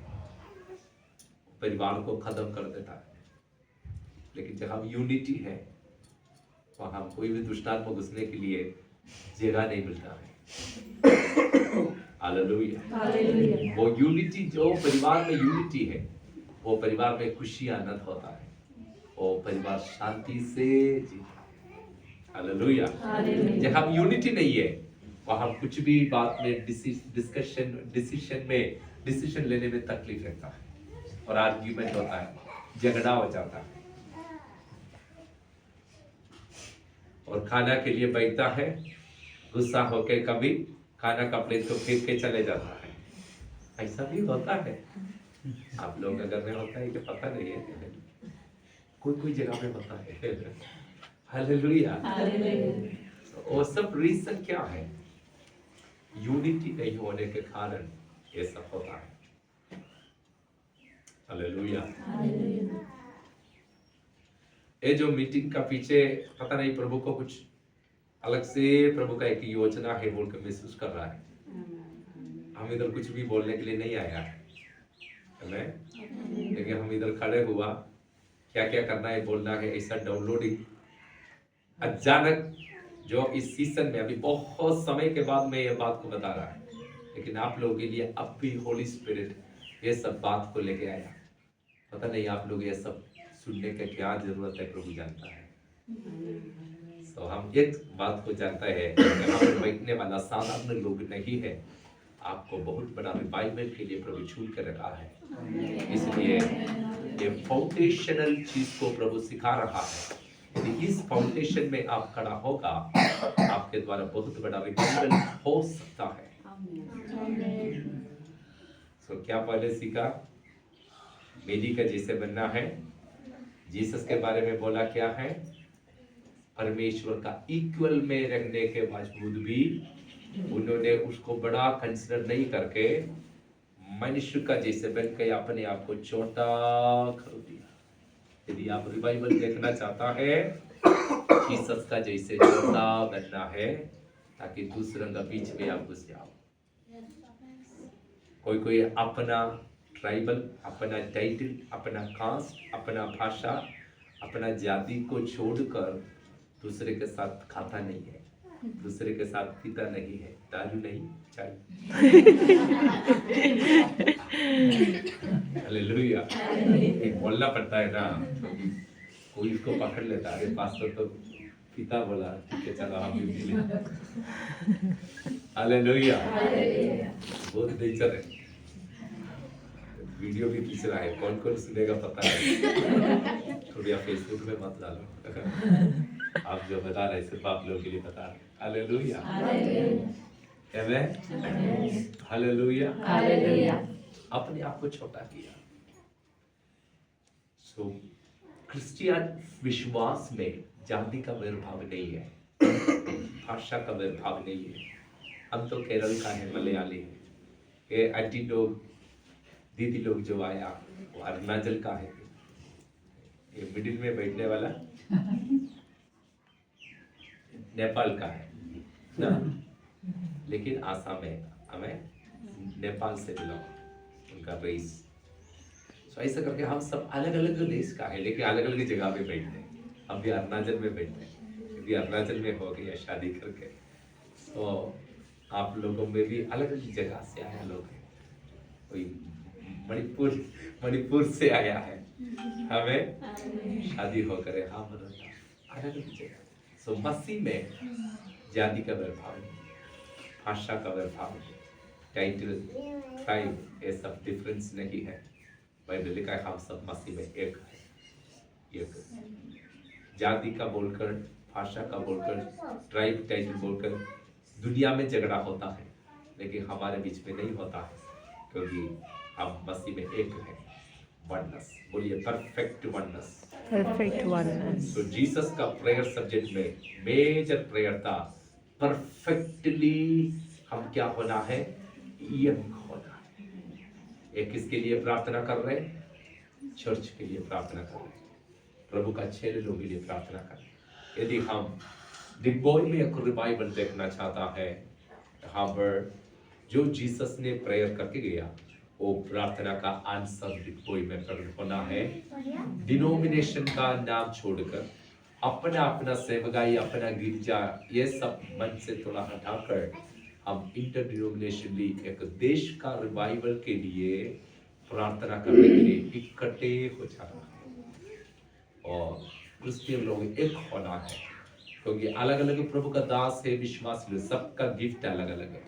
परिवार को खत्म कर देता है. लेकिन जब हम यूनिटी है, वहां कोई भी दुष्टात्मा को घुसने के लिए जगह नहीं मिलता है. हालेलुया. वो यूनिटी, जो परिवार में यूनिटी है, वो परिवार में खुशी आनंद होता है. वो परिवार शांति से जीता है. हालेलुया. जब हम यूनिटी नहीं है, वहां कुछ भी बात में डिसीजन लेने में तकलीफ रहता है, और आर्ग्यूमेंट होता है, झगड़ा हो जाता है. और खाना के लिए बैठता है, गुस्सा होके कभी खाना का प्लेट को फेंक के चले जाता है. ऐसा भी होता है. आप लोग अगर में होता है कि पता नहीं है, कोई जगह में होता है. हालेलुया. वो सब रीजन क्या है? यूनिटी नहीं होने के कारण ये सब होता है. हालेलुया. ये जो मीटिंग का पीछे पता नहीं, प्रभु को कुछ अलग से, प्रभु का एक योजना है बोल के महसूस कर रहा है. हम इधर कुछ भी बोलने के लिए नहीं आया है, लेकिन हम इधर खड़े हुआ, क्या क्या करना है, बोलना है, ऐसा डाउनलोडिंग अचानक जो इस सीजन में अभी बहुत समय के बाद में ये बात को बता रहा है. लेकिन आप लोगों के लिए अब भी होली स्पिरिट ये सब बात को लेके आया. पता नहीं आप लोग ये सब सुनने का क्या जरूरत है, प्रभु जानता है. तो हम एक बात को जानता है, यहाँ पर बैठने वाला साधारण लोग नहीं है. आपको बहुत बड़ा रिवाइवल के लिए प्रभु चुन कर रखा है. इसलिए ये फाउंडेशनल चीज को प्रभु सिखा रहा है. यदि इस फाउंडेशन में आप खड़ा होगा, आपके द्वारा बहुत बड़ा रिवाइवल हो सकता है. तो क्या पहले सीखा? मेरी का जैसे बनना है. जीसस के बारे में बोला क्या है? परमेश्वर का इक्वल में रहने के बावजूद भी उन्होंने उसको बड़ा कंसिडर नहीं करके मनुष्य का जैसे बन के अपने आप को छोटा कर दिया. यदि आप रिवाइवल देखना चाहता है, जीसस का जैसे छोटा बनना है, ताकि दूसरों का बीच में आप घुस जाओ. कोई अपना ट्राइबल, अपना टाइटल, अपना कास्ट, अपना भाषा, अपना जाति को छोड़कर दूसरे के साथ खाता नहीं है, दूसरे के साथ पीता नहीं है, दारू नहीं, चाय. हालेलुया. बोलना पड़ता है ना, कोई इसको पकड़ लेता है. पास्टर तो पिता बोला, ठीक है चलो हम भी मिले. हालेलुया. बहुत नेचर है. वीडियो भी खींच रहा है, कौन कौन सुनेगा पता है। थोड़ी फेसबुक में मत डालो। आप जो बता रहे सिर्फ आप लोगों के लिए बता रहे। हालेलुया, आमेन, हालेलुया। अपने आप को छोटा किया। सो क्रिश्चियन विश्वास में जाति का भेदभाव नहीं है, भाषा का भेदभाव नहीं है। हम तो केरल का है, मलयाली है, ये आंटी लोग दीदी लोग जो आया वो अरुणाचल का है, ये मिडिल में बैठने वाला नेपाल का है ना, लेकिन आसाम में हमें नेपाल से बिलोंग उनका रेस। सो ऐसा करके हम सब अलग अलग देश का है, लेकिन अलग अलग जगह पे बैठते हैं। हम भी अरुणाचल में बैठते हैं, क्योंकि अरुणाचल में हो गया शादी करके। तो आप लोगों में भी अलग अलग जगह से आया लोग हैं, कोई मणिपुर से आया है, हमें शादी होकर यहाँ अलग अलग जगह। सो मसीह में जाति का भेदभाव नहीं, भाषा का भेदभाव नहीं, टाइटल ट्राइब ये सब डिफरेंस नहीं है। बाइबल लिखा है हम सब मसीह में एक है, एक। जाति का बोलकर, भाषा का बोलकर, ट्राइब टाइटल बोलकर दुनिया में झगड़ा होता है, लेकिन हमारे बीच में नहीं होता है, क्योंकि हम मसीह में एक है। वननेस, बोलिए परफेक्ट वननेस। Perfect oneness. तो जीसस का प्रेयर सब्जेक्ट में मेजर प्रेयर था परफेक्टली हम क्या होना है, एक होना है। एक किसके लिए प्रार्थना कर रहे हैं? चर्च के लिए प्रार्थना कर रहे हैं, प्रभु का चेले लोगों के लिए प्रार्थना कर रहे हैं। यदि हम दिग्बोय में एक रिवाइवल देखना चाहता है, यहाँ पर जो जीसस ने प्रेयर करके गया वो प्रार्थना का आंसर दिग्बोय में प्रकट होना है। डिनोमिनेशन का नाम छोड़कर अपना अपना सेवकाई, अपना गिरजा, ये सब मन से थोड़ा हटाकर हम इंटर डिनोमिनेशनली एक देश का रिवाइवल के लिए प्रार्थना करने के लिए इकट्ठे हो जाना है। और क्रिश्चियन लोग एक होना है, क्योंकि अलग अलग प्रभु का दास है, विश्वास है, सबका गिफ्ट अलग अलग है,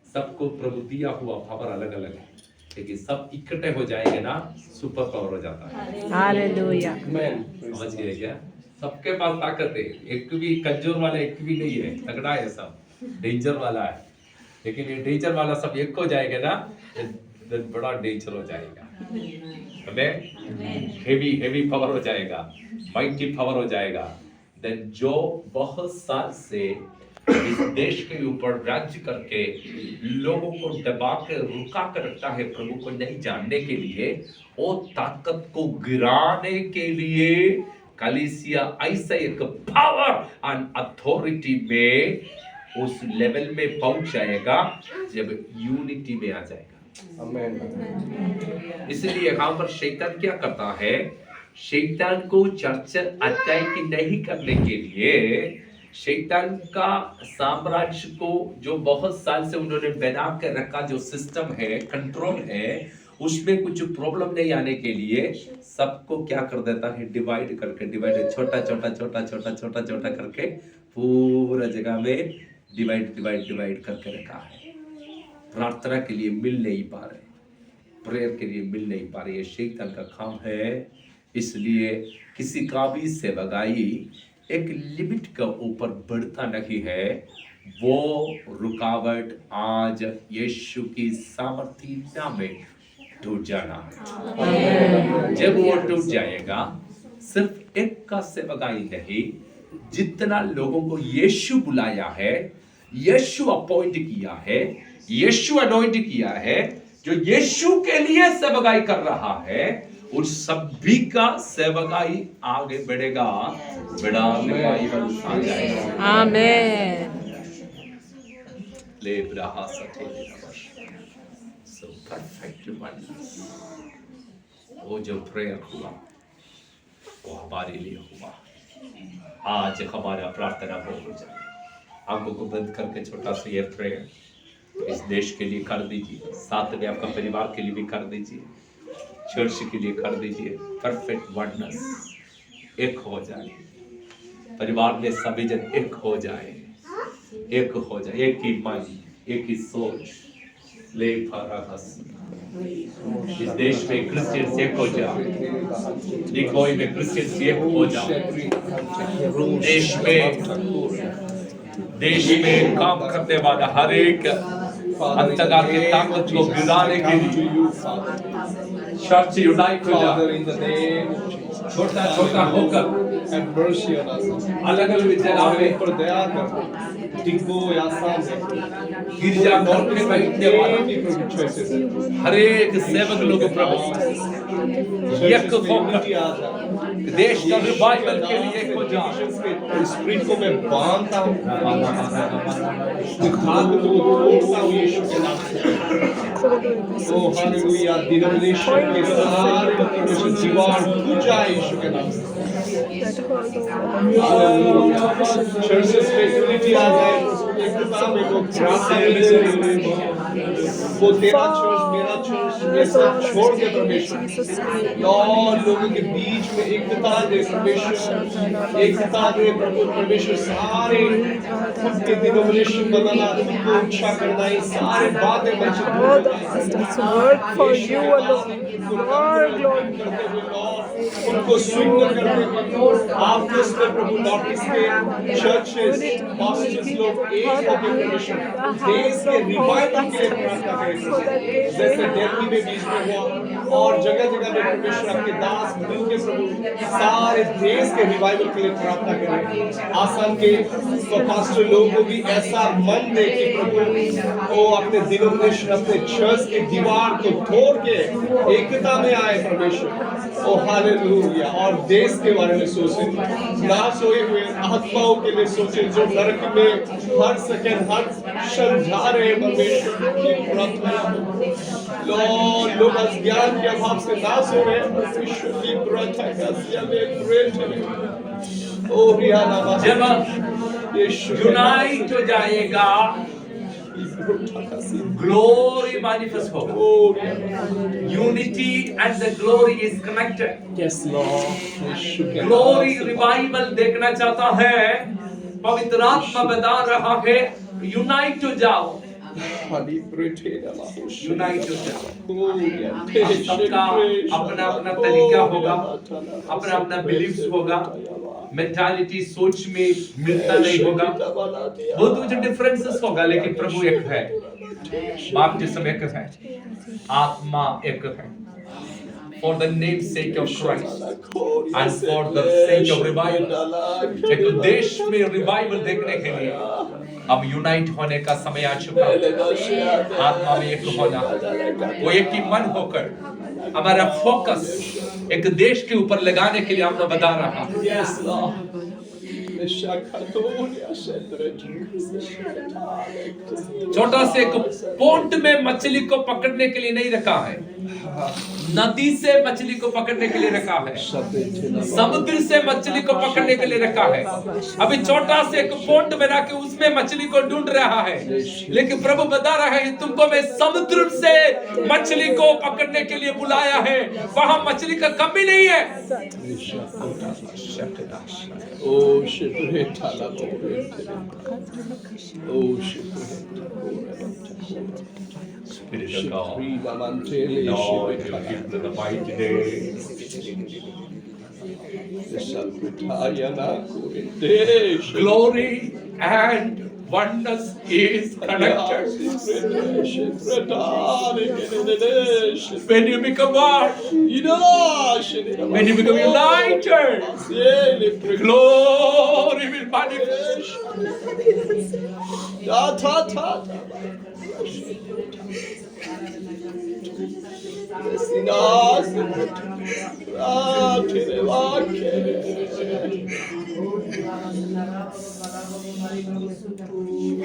सबको प्रभु दिया हुआ पावर अलग अलग है, लेकिन सब इकट्ठे हो जाएंगे ना, सुपर पावर हो जाता है। Hallelujah. समझ गए क्या? सबके पास ताकत है, एक भी कमजोर वाला एक भी नहीं है, तगड़ा है, सब डेंजर वाला है। लेकिन ये डेंजर वाला सब एक हो जाएगा ना, तो बड़ा डेंजर हो जाएगा, हमें हेवी पावर हो जाएगा, माइटी पावर हो जाएगा। देन जो बहुत साल से इस देश के ऊपर राज्य करके लोगों को दबा कर रुका कर रखता है प्रभु को नहीं जानने के लिए, वो ताकत को गिराने के लिए कलीसिया ऐसा एक पावर एंड अथॉरिटी में उस लेवल में पहुंच जाएगा जब यूनिटी में आ जाएगा। आमेन। इसलिए यहाँ पर शैतान क्या करता है, शैतान को चर्च अटैक नहीं करने के लिए शैतान का साम्राज्य को जो बहुत साल से उन्होंने बना कर रखा, जो सिस्टम है, कंट्रोल है, उसमें कुछ प्रॉब्लम नहीं आने के लिए सबको क्या कर देता है, डिवाइड करके, डिवाइड छोटा छोटा करके पूरा जगह में डिवाइड करके रखा है। प्रार्थना के लिए मिल नहीं पा रहे, प्रेयर के लिए मिल नहीं पा रहे, ये शैतान का काम है। इसलिए किसी का भी सेवकाई एक लिमिट का ऊपर बढ़ता नहीं है, वो रुकावट आज यीशु की सामर्थ्य नाम में टूट जाना है। जब वो टूट जाएगा, सिर्फ एक का सेवकाई नहीं, जितना लोगों को यीशु बुलाया है, यीशु अपॉइंट किया है, यीशु अनॉइंट किया है, जो यीशु के लिए सेवकाई कर रहा है, उन सभी का सेवकाई आगे बढ़ेगा, बड़ा रिवाइवल आ जाएगा। Amen. ले ब्राहा सतेले नमः। So perfect oneness। वो जो प्रेयर हुआ वो हमारे लिए हुआ। आज हमारा प्रार्थना हो जाए, आंखों को बंद करके छोटा सा ये प्रेयर इस देश के लिए कर दीजिए, साथ में आपका परिवार के लिए भी कर दीजिए, चर्च के लिए कर दीजिए। परफेक्ट वननेस, एक हो जाए, परिवार में सभी जन एक हो जाए, एक हो जाए, एक ही मन, एक ही सोच, ले फराहस इस देश में क्रिश्चियन एक हो जाओ निकोई में क्रिश्चियन एक हो जाओ देश में काम करने वाला हर एक अंतकार की ताकत को गिराने के लिए चर्च यूनाइट हो जाओ Father, in the name of Jesus, छोटा छोटा होकर have mercy on us. अलग अलग विद्यालयों हमें में पर दया कर डिगो या सामने गिरजा घर में बैठने वाला हर एक सेवक लोग प्रभु एक होकर देश का रिवाइवल के लिए एक हो जाओ स्प्रिट को मैं बांधता हूँ खाद्य को तोड़ता हूँ यीशु के नाम से ओ हालेलुया डिनोमिनेशन के सारे परमेश्वर दीवार टूट जाए यीशु के नाम से चर्चेस में यूनिटी आ जाए एक नाम एक वो तेरा चर्च मेरा चर्च ये सब छोड़ दे परमेश्वर लॉर्ड लोगों के बीच में एकता दे परमेश्वर एकता दे प्रभु परमेश्वर सारे खुद के डिनोमिनेशन बनाना खुद को ऊंचा करना ये सारे बातें बच्चे All the systems work for you alone. Your glory. उनको स्विंग करते आपके उसमें प्रभु लॉर्ड इसके चर्चेस पास्टर्स लोग एक होकर परमेश्वर देश के रिवाइवल के लिए प्रार्थना करें जैसे दिल्ली में बीच में हुआ और जगह जगह में परमेश्वर आपके दास मिल के प्रभु सारे देश के रिवाइवल के लिए प्रार्थना करें आसाम के तो पास्टर लोगों को भी ऐसा मन दे कि प्रभु वो अपने डिनोमिनेशन अपने चर्च के दीवार को तोड़ के एकता में आए परमेश्वर ओ हालेलुया और देश के बारे में सोचे ना सोए हुए आत्माओं के लिए सोचे जो नरक में हर सेकंड हर क्षण जा रहे हैं परमेश्वर की प्रार्थना लॉर्ड लोग अज्ञान के अभाव से ना सो रहे हैं परमेश्वर की प्रार्थना का ओ रियाना जब यूनाइट हो जाएगा glory manifest होगा unity and the glory is connected Yes, Lord. glory revival देखना चाहता है पवित्र आत्मा बता रहा है यूनाइट हो जाओ यूनाइट हो जाओ सबका अपना अपना तरीका होगा अपना अपना बिलीफ्स होगा मेंटालिटी सोच में मिलता नहीं होगा बहुत कुछ डिफरेंसेस होगा लेकिन प्रभु एक है बपतिस्म एक है आत्मा एक है for the name's sake of Christ and for the sake of revival एक देश में रिवाइवल देखने के लिए अब यूनाइट होने का समय आ चुका है आत्मा में एक होना वो एक ही मन होकर हमारा फोकस एक देश के ऊपर लगाने के लिए आपको बता रहा हूं Yes, Lord. छोटा से एक पोट में मछली को पकड़ने के लिए नहीं रखा है नदी से मछली को पकड़ने के लिए रखा है समुद्र से मछली को पकड़ने के लिए रखा है अभी छोटा से एक पोट में रख के उसमें मछली को ढूंढ रहा है लेकिन प्रभु बता रहा है तुमको मैं समुद्र से मछली को पकड़ने के लिए बुलाया है वहां मछली का कमी नहीं है Oh, Spirit of God, Lord, you give the mighty day. Glory and oneness is connected. When you become one, when you become united, glory will manifest.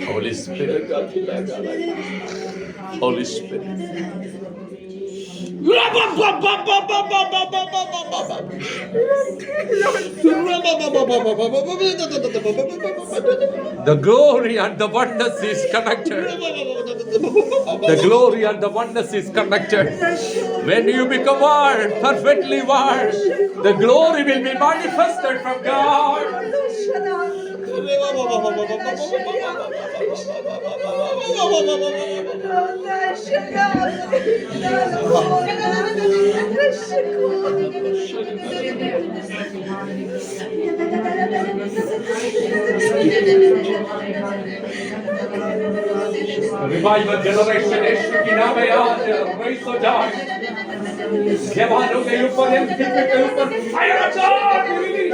Holy Spirit, Holy Spirit. The glory and the oneness is connected. The glory and the oneness is connected. When you become one, perfectly one, the glory will be manifested from God. Revival generation यीशु की नाम में आज raise हो जाए। जवानों के ऊपर एमपीपी के ऊपर फायर ऑफ गॉड रिलीज।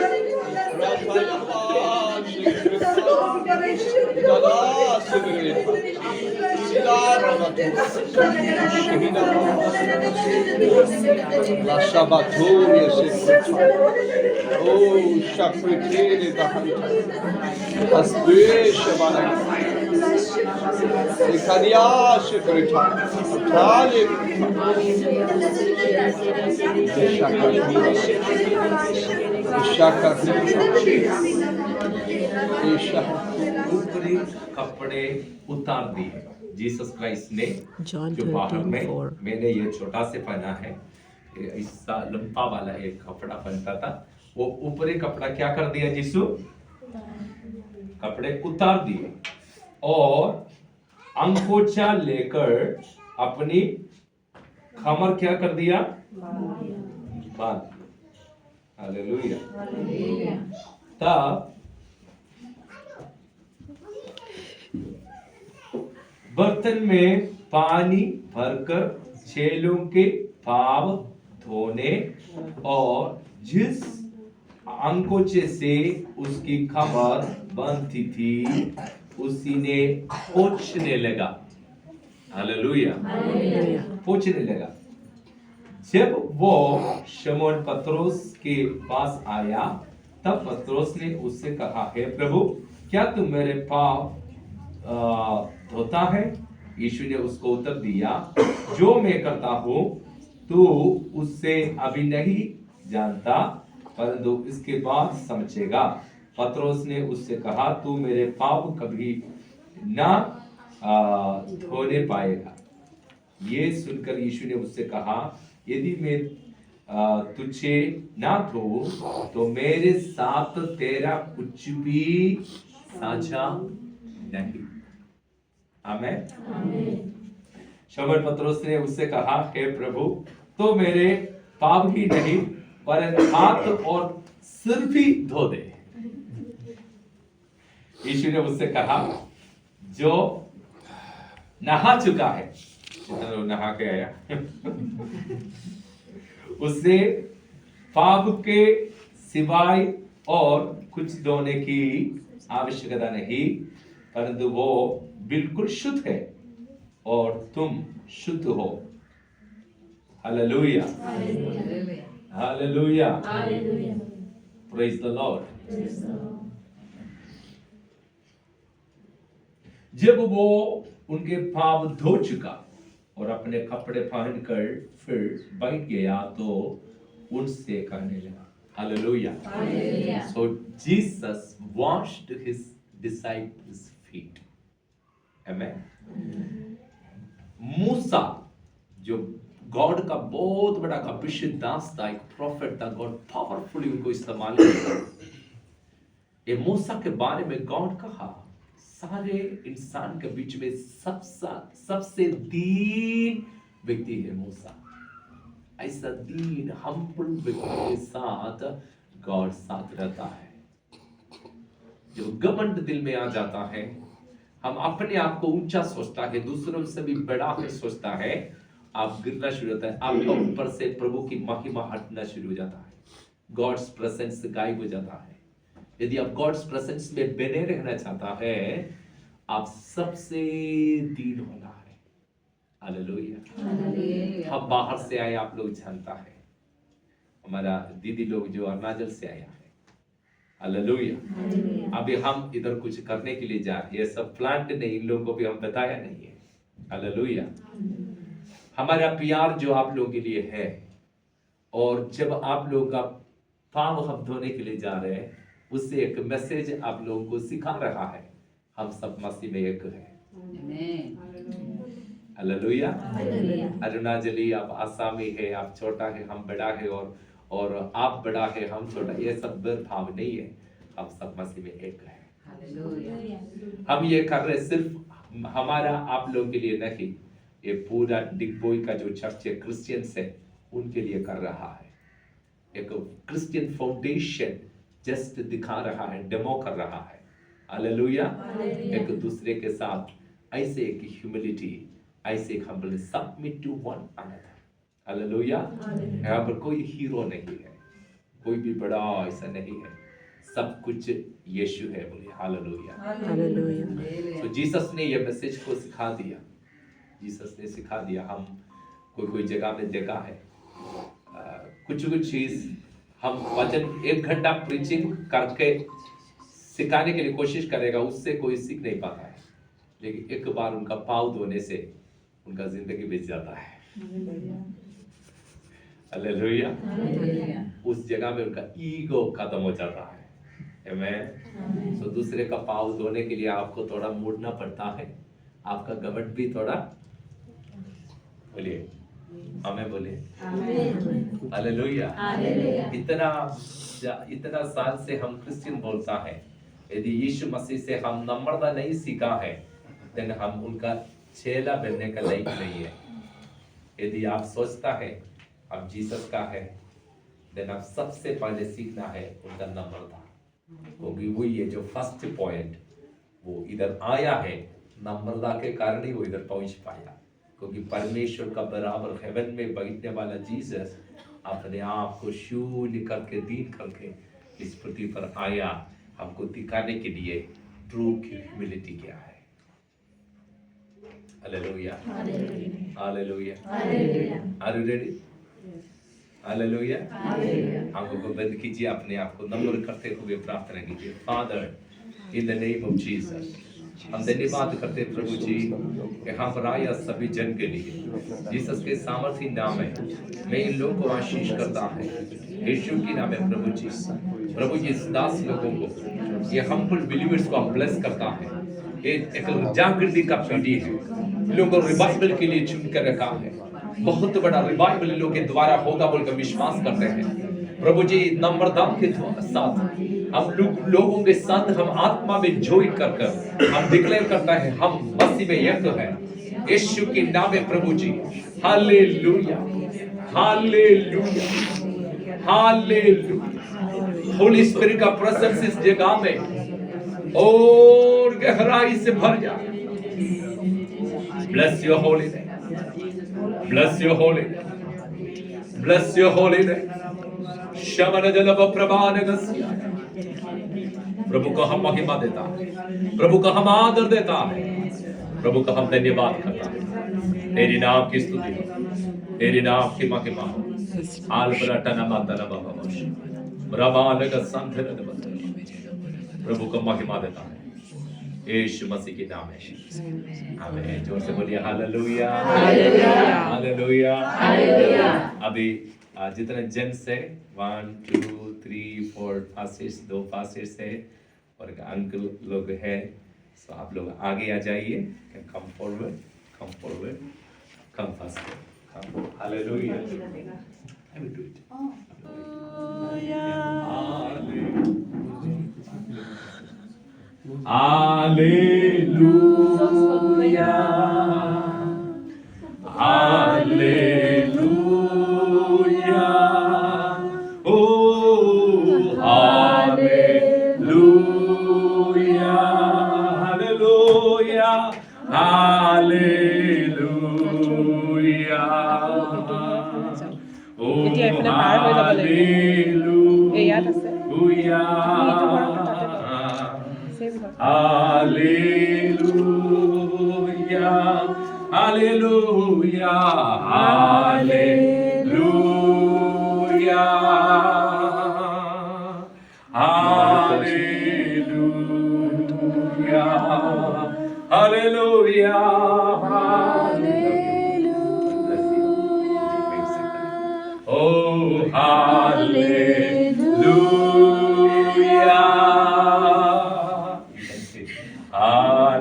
ऊपरी कपड़े उतार दिए जीसस क्राइस्ट ने। John जो बाहर में 13:4. मैंने ये छोटा से पहना है, ऐसा लंबा वाला एक कपड़ा पहनता था, वो ऊपरी कपड़ा क्या कर दिया यीशु? कपड़े उतार दिए और अंकोचा लेकर अपनी कमर क्या कर दिया? बांध दिया। हालेलुया। तब बर्तन में पानी भरकर चेलों के पाँव धोने और जिस अंकोचे से उसकी कमर बंधी थी उसी ने पोंछने लगा। हालेलुया। पोंछने लगा। जब वो शमौन पतरोस के पास आया तब पतरोस ने उससे कहा, हे प्रभु, क्या तुम मेरे पाँव धोता है? यीशु ने उसको उत्तर दिया, जो मैं करता हूँ तू उससे अभी नहीं जानता, परंतु इसके बाद समझेगा। पतरोस ने उससे कहा, तू मेरे पाँव कभी ना धोने पाएगा। ये सुनकर यीशु ने उससे कहा, यदि मैं तुझे ना धोऊं तो मेरे साथ तेरा कुछ भी साझा नहीं। आमेन। शमौन पतरोस ने उससे कहा, हे प्रभु, तो मेरे पाँव ही नहीं पर हाथ और सिर भी धो दे। यीशु ने उससे कहा, जो नहा चुका है, नहा के आया उसे पाप के सिवाय और कुछ धोने की आवश्यकता नहीं, परंतु वो बिल्कुल शुद्ध है और तुम शुद्ध हो। Hallelujah. Hallelujah. Praise the Lord. जब वो उनके पाँव धो चुका और अपने कपड़े पहनकर फिर बैठ गया तो उनसे कहने लगा, hallelujah. So Jesus washed his disciples' feet. Amen. मूसा जो गॉड का बहुत बड़ा अभिषिक्त दास था, एक प्रॉफिट था, गॉड पावरफुली उनको इस्तेमाल किया। ये मूसा के बारे में गॉड कहा, सारे इंसान के बीच में सबसे दीन व्यक्ति है मूसा। ऐसा दीन हम्बल व्यक्ति के साथ गॉड साथ रहता है। जो घमंड दिल में आ जाता है, हम अपने आप को ऊंचा सोचता है, दूसरों से भी बड़ा सोचता है, आप गिरना शुरू होता है, आपका ऊपर से प्रभु की महिमा हटना शुरू हो जाता है, गॉड्स प्रेजेंस गायब हो जाता है। यदि आप गॉड्स प्रेजेंस में बने रहना चाहता है, आप सबसे दीन होना है। हालेलुया। हम बाहर से आए, आप लोग जानता है, हमारा दीदी लोग जो अरुणाचल से आया है। हालेलुया। अभी हम इधर कुछ करने के लिए जा रहे हैं, ये सब प्लांट नहीं, इन लोगों को भी हम बताया नहीं है। हालेलुया। हमारा प्यार जो आप लोगों के लिए है, और जब आप लोग का पाँव हम धोने के लिए जा रहे हैं, उससे एक मैसेज आप लोगों को सिखा रहा है, हम सब मसीह में एक है। हालेलुया। अरुणाचली, आप आसामी है, आप छोटा है, हम बड़ा है, और आप बड़ा है, हम छोटा, ये सब भाव नहीं है, हम सब मसीह में एक है। हम ये कर रहे सिर्फ हमारा आप लोग के लिए नहीं, ये पूरा डिगबोई का जो चर्च है क्रिश्चियंस है उनके लिए कर रहा है। एक क्रिश्चियन फाउंडेशन जस्ट दिखा रहा है, डेमो कर रहा है। हालेलुया। एक दूसरे के साथ ऐसे एक ह्यूमिलिटी, ऐसे एक humble, submit to one another. Hallelujah. यहाँ पर कोई हीरो नहीं है, कोई भी बड़ा ऐसा नहीं है, सब कुछ यीशु है। बोलिए हालेलुया। Hallelujah. तो जीसस ने ये मैसेज को सिखा दिया, जीसस ने सिखा दिया। हम कोई जगह में देखा है कुछ चीज हम वचन 1 घंटा प्रीचिंग करके सिखाने के लिए कोशिश करेगा, उससे कोई सीख नहीं पाता है। लेकिन एक बार उनका पाँव धोने से उनका जिंदगी बीत जाता है। हालेलुया। उस जगह में उनका ईगो खत्म हो जाता है। आमेन। तो दूसरे का पाँव धोने के लिए आपको थोड़ा मुड़ना पड़ता है, आपका घमंड भी थोड़ा, बोलिए हमें, बोलिए हालेलुया। इतना साल से हम क्रिश्चियन बोलता है, यदि यीशु मसीह से हम नम्रता नहीं सीखा है देन हम उनका चेला बनने का लायक नहीं है। यदि आप सोचता है आप जीसस का है देन आप सबसे पहले सीखना है उनका नम्रता, क्योंकि वही है जो फर्स्ट पॉइंट वो इधर आया है, नम्रता के कारण ही वो इधर पहुंच पाया। क्योंकि परमेश्वर का बराबर हेवन में बैठने वाला जीसस अपने आप को शून्य करके, दीन करके इस पृथ्वी पर आया, हमको दिखाने के लिए ट्रू ह्यूमिलिटी क्या है। Hallelujah, hallelujah, are you ready? Hallelujah. आंखों को बंद कीजिए, अपने आप को नम्र करते हुए प्रार्थना कीजिए। Father, in the name of Jesus, हम धन्यवाद करते हैं प्रभु जी, यहाँ पर आया सभी जन के लिए जीसस के सामर्थी नाम है। मैं इन लोगों को आशीष करता है यीशु की नाम है प्रभु जी। प्रभु जी इस दास लोगों को, ये हम्बल बिलीवर्स को ब्लेस करता है। ये एक जागृति का पीढ़ी है, लोगों को रिवाइवल के लिए चुन कर रखा है। बहुत बड़ा रिवाइवल लोगों के द्वारा होगा बोलकर विश्वास करते हैं प्रभु जी। नम्रता के साथ हम लोगों के साथ हम आत्मा में ज्वाइन कर हम डिक्लेयर करता है हम मसीह में एक है, यीशु के नाम में प्रभु जी। Hallelujah, hallelujah, hallelujah. Holy spirit का प्रेजेंस इस जगह में और गहराई से भर जा। Bless your holy name, bless your holy name, bless your holy name. शमन जलब प्रभान गस्या, प्रभु को हम महिमा देता है, प्रभु को हम आदर देता है, प्रभु को हम धन्यवाद करता है। तेरी नाम की स्तुति हो, तेरी नाम की महिमा हो। प्रभु को महिमा देता है यीशु मसीह के नाम में, आमीन। जोर से बोलिए हालेलुया, हालेलुया, हालेलुया। अभी जितने जेंट्स है 1 2 3 4 पासेस, 2 पासेस है और एक अंकल लोग है, तो आप लोग आगे आ जाइए। Come forward, come forward, come fast, come. Hallelujah, I will do it. Hallelujah, hallelujah, oh hallelujah, hallelujah, hallelujah, oh hallelujah, hallelujah, hallelujah, hallelujah, hallelujah, hallelujah, hallelujah, oh hallelujah, hallelujah,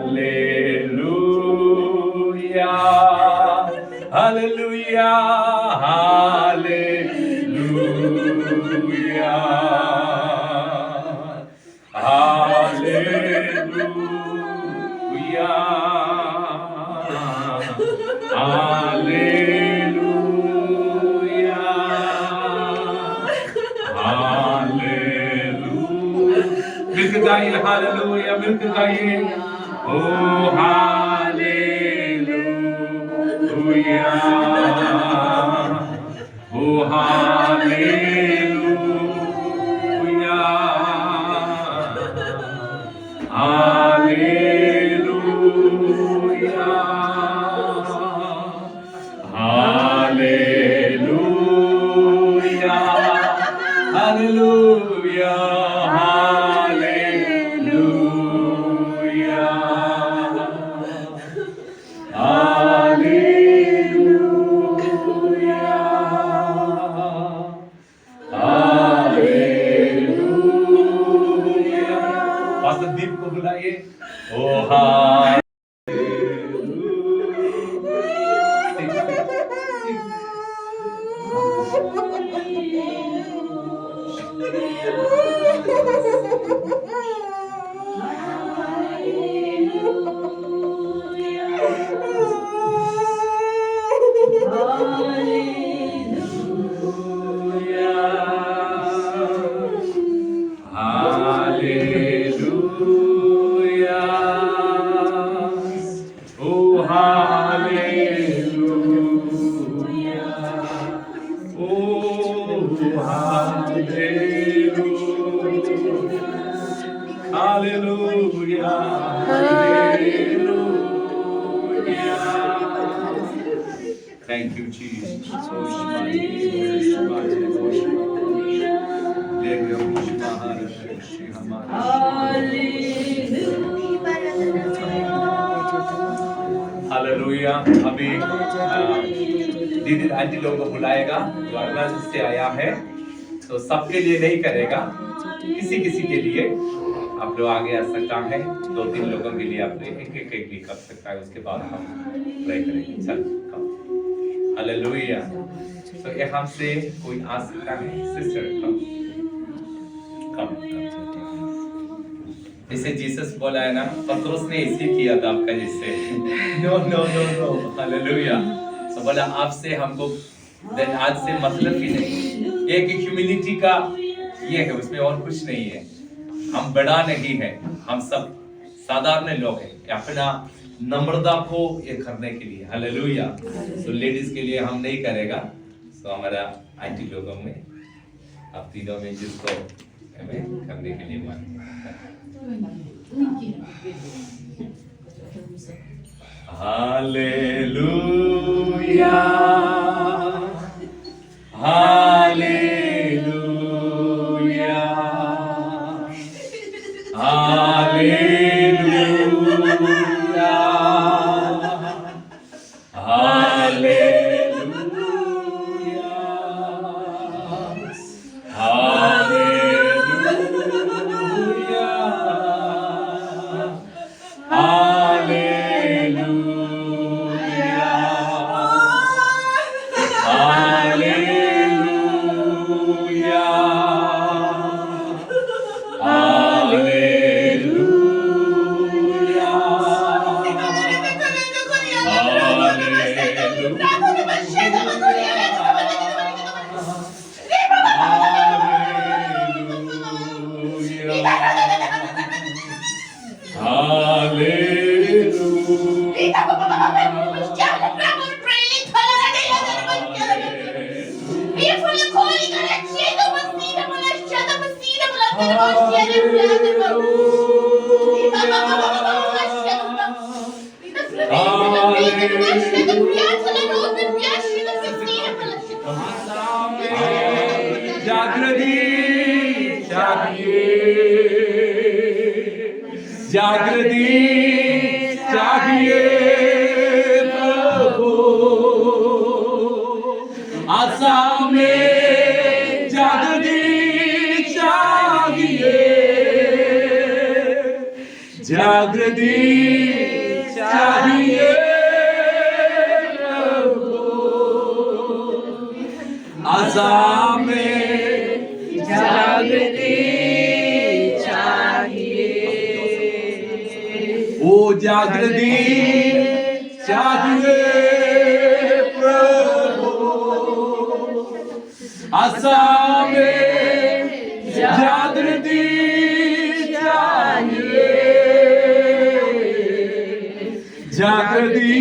hallelujah, hallelujah, hallelujah, hallelujah hallelujah मिलकर गाइए हालेलुया मिलकर गाइए ओ हालेलुया ओ hallelujah hallelujah hallelujah hallelujah hallelujah hallelujah hallelujah pastor Deep को बुलाइए ओ Hallelujah. Thank you, Jesus. Hallelujah अभी दीदी आंटी लोगों को बुलाएगा जो अरुणाचल से आया है तो सबके लिए नहीं करेगा किसी किसी के लिए आप लोग आगे आ सकता है 2-3 लोगों के लिए आप एक भी कर सकता है उसके बाद हम प्रे करेंगे चल हालेलुया तो ये हमसे कोई आ सकता है सिस्टर कम जैसे जीसस बोला है ना पतरस ने इसी किया था आपका जैसे no no no no hallelujah तो बोला आपसे हमको देन आज से मतलब ही नहीं एक ह्यूमिलिटी का ये है उसमें और कुछ नहीं है हम बड़ा नहीं है हम सब साधारण लोग हैं अपना नम्रता को ये करने के लिए हालेलुया तो लेडीज के लिए हम नहीं करेगा तो हमारा आंटी लोगों में आप तीनों में जिसको हमें करने के लिए मन hallelujah hallelujah hallelujah hallelujah hallelujah जागृति चाहिए प्रभु आशा में जागृति चाहिए जागृति चाहिए प्रभु आशा में जागृति ओ जागृति चाहिए असामे जागृति चाहिए जागृति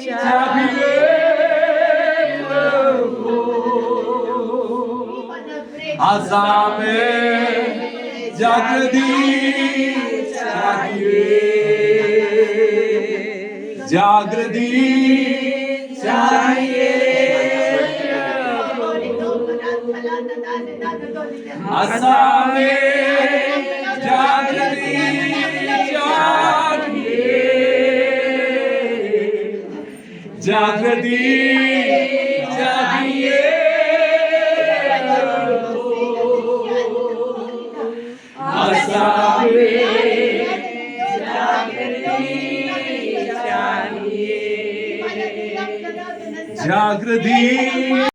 चाहिए असामे जागृति चाहिए जागृति चाहिए असामे जागृति चाहिए जागृति चाहिए असामे जागृति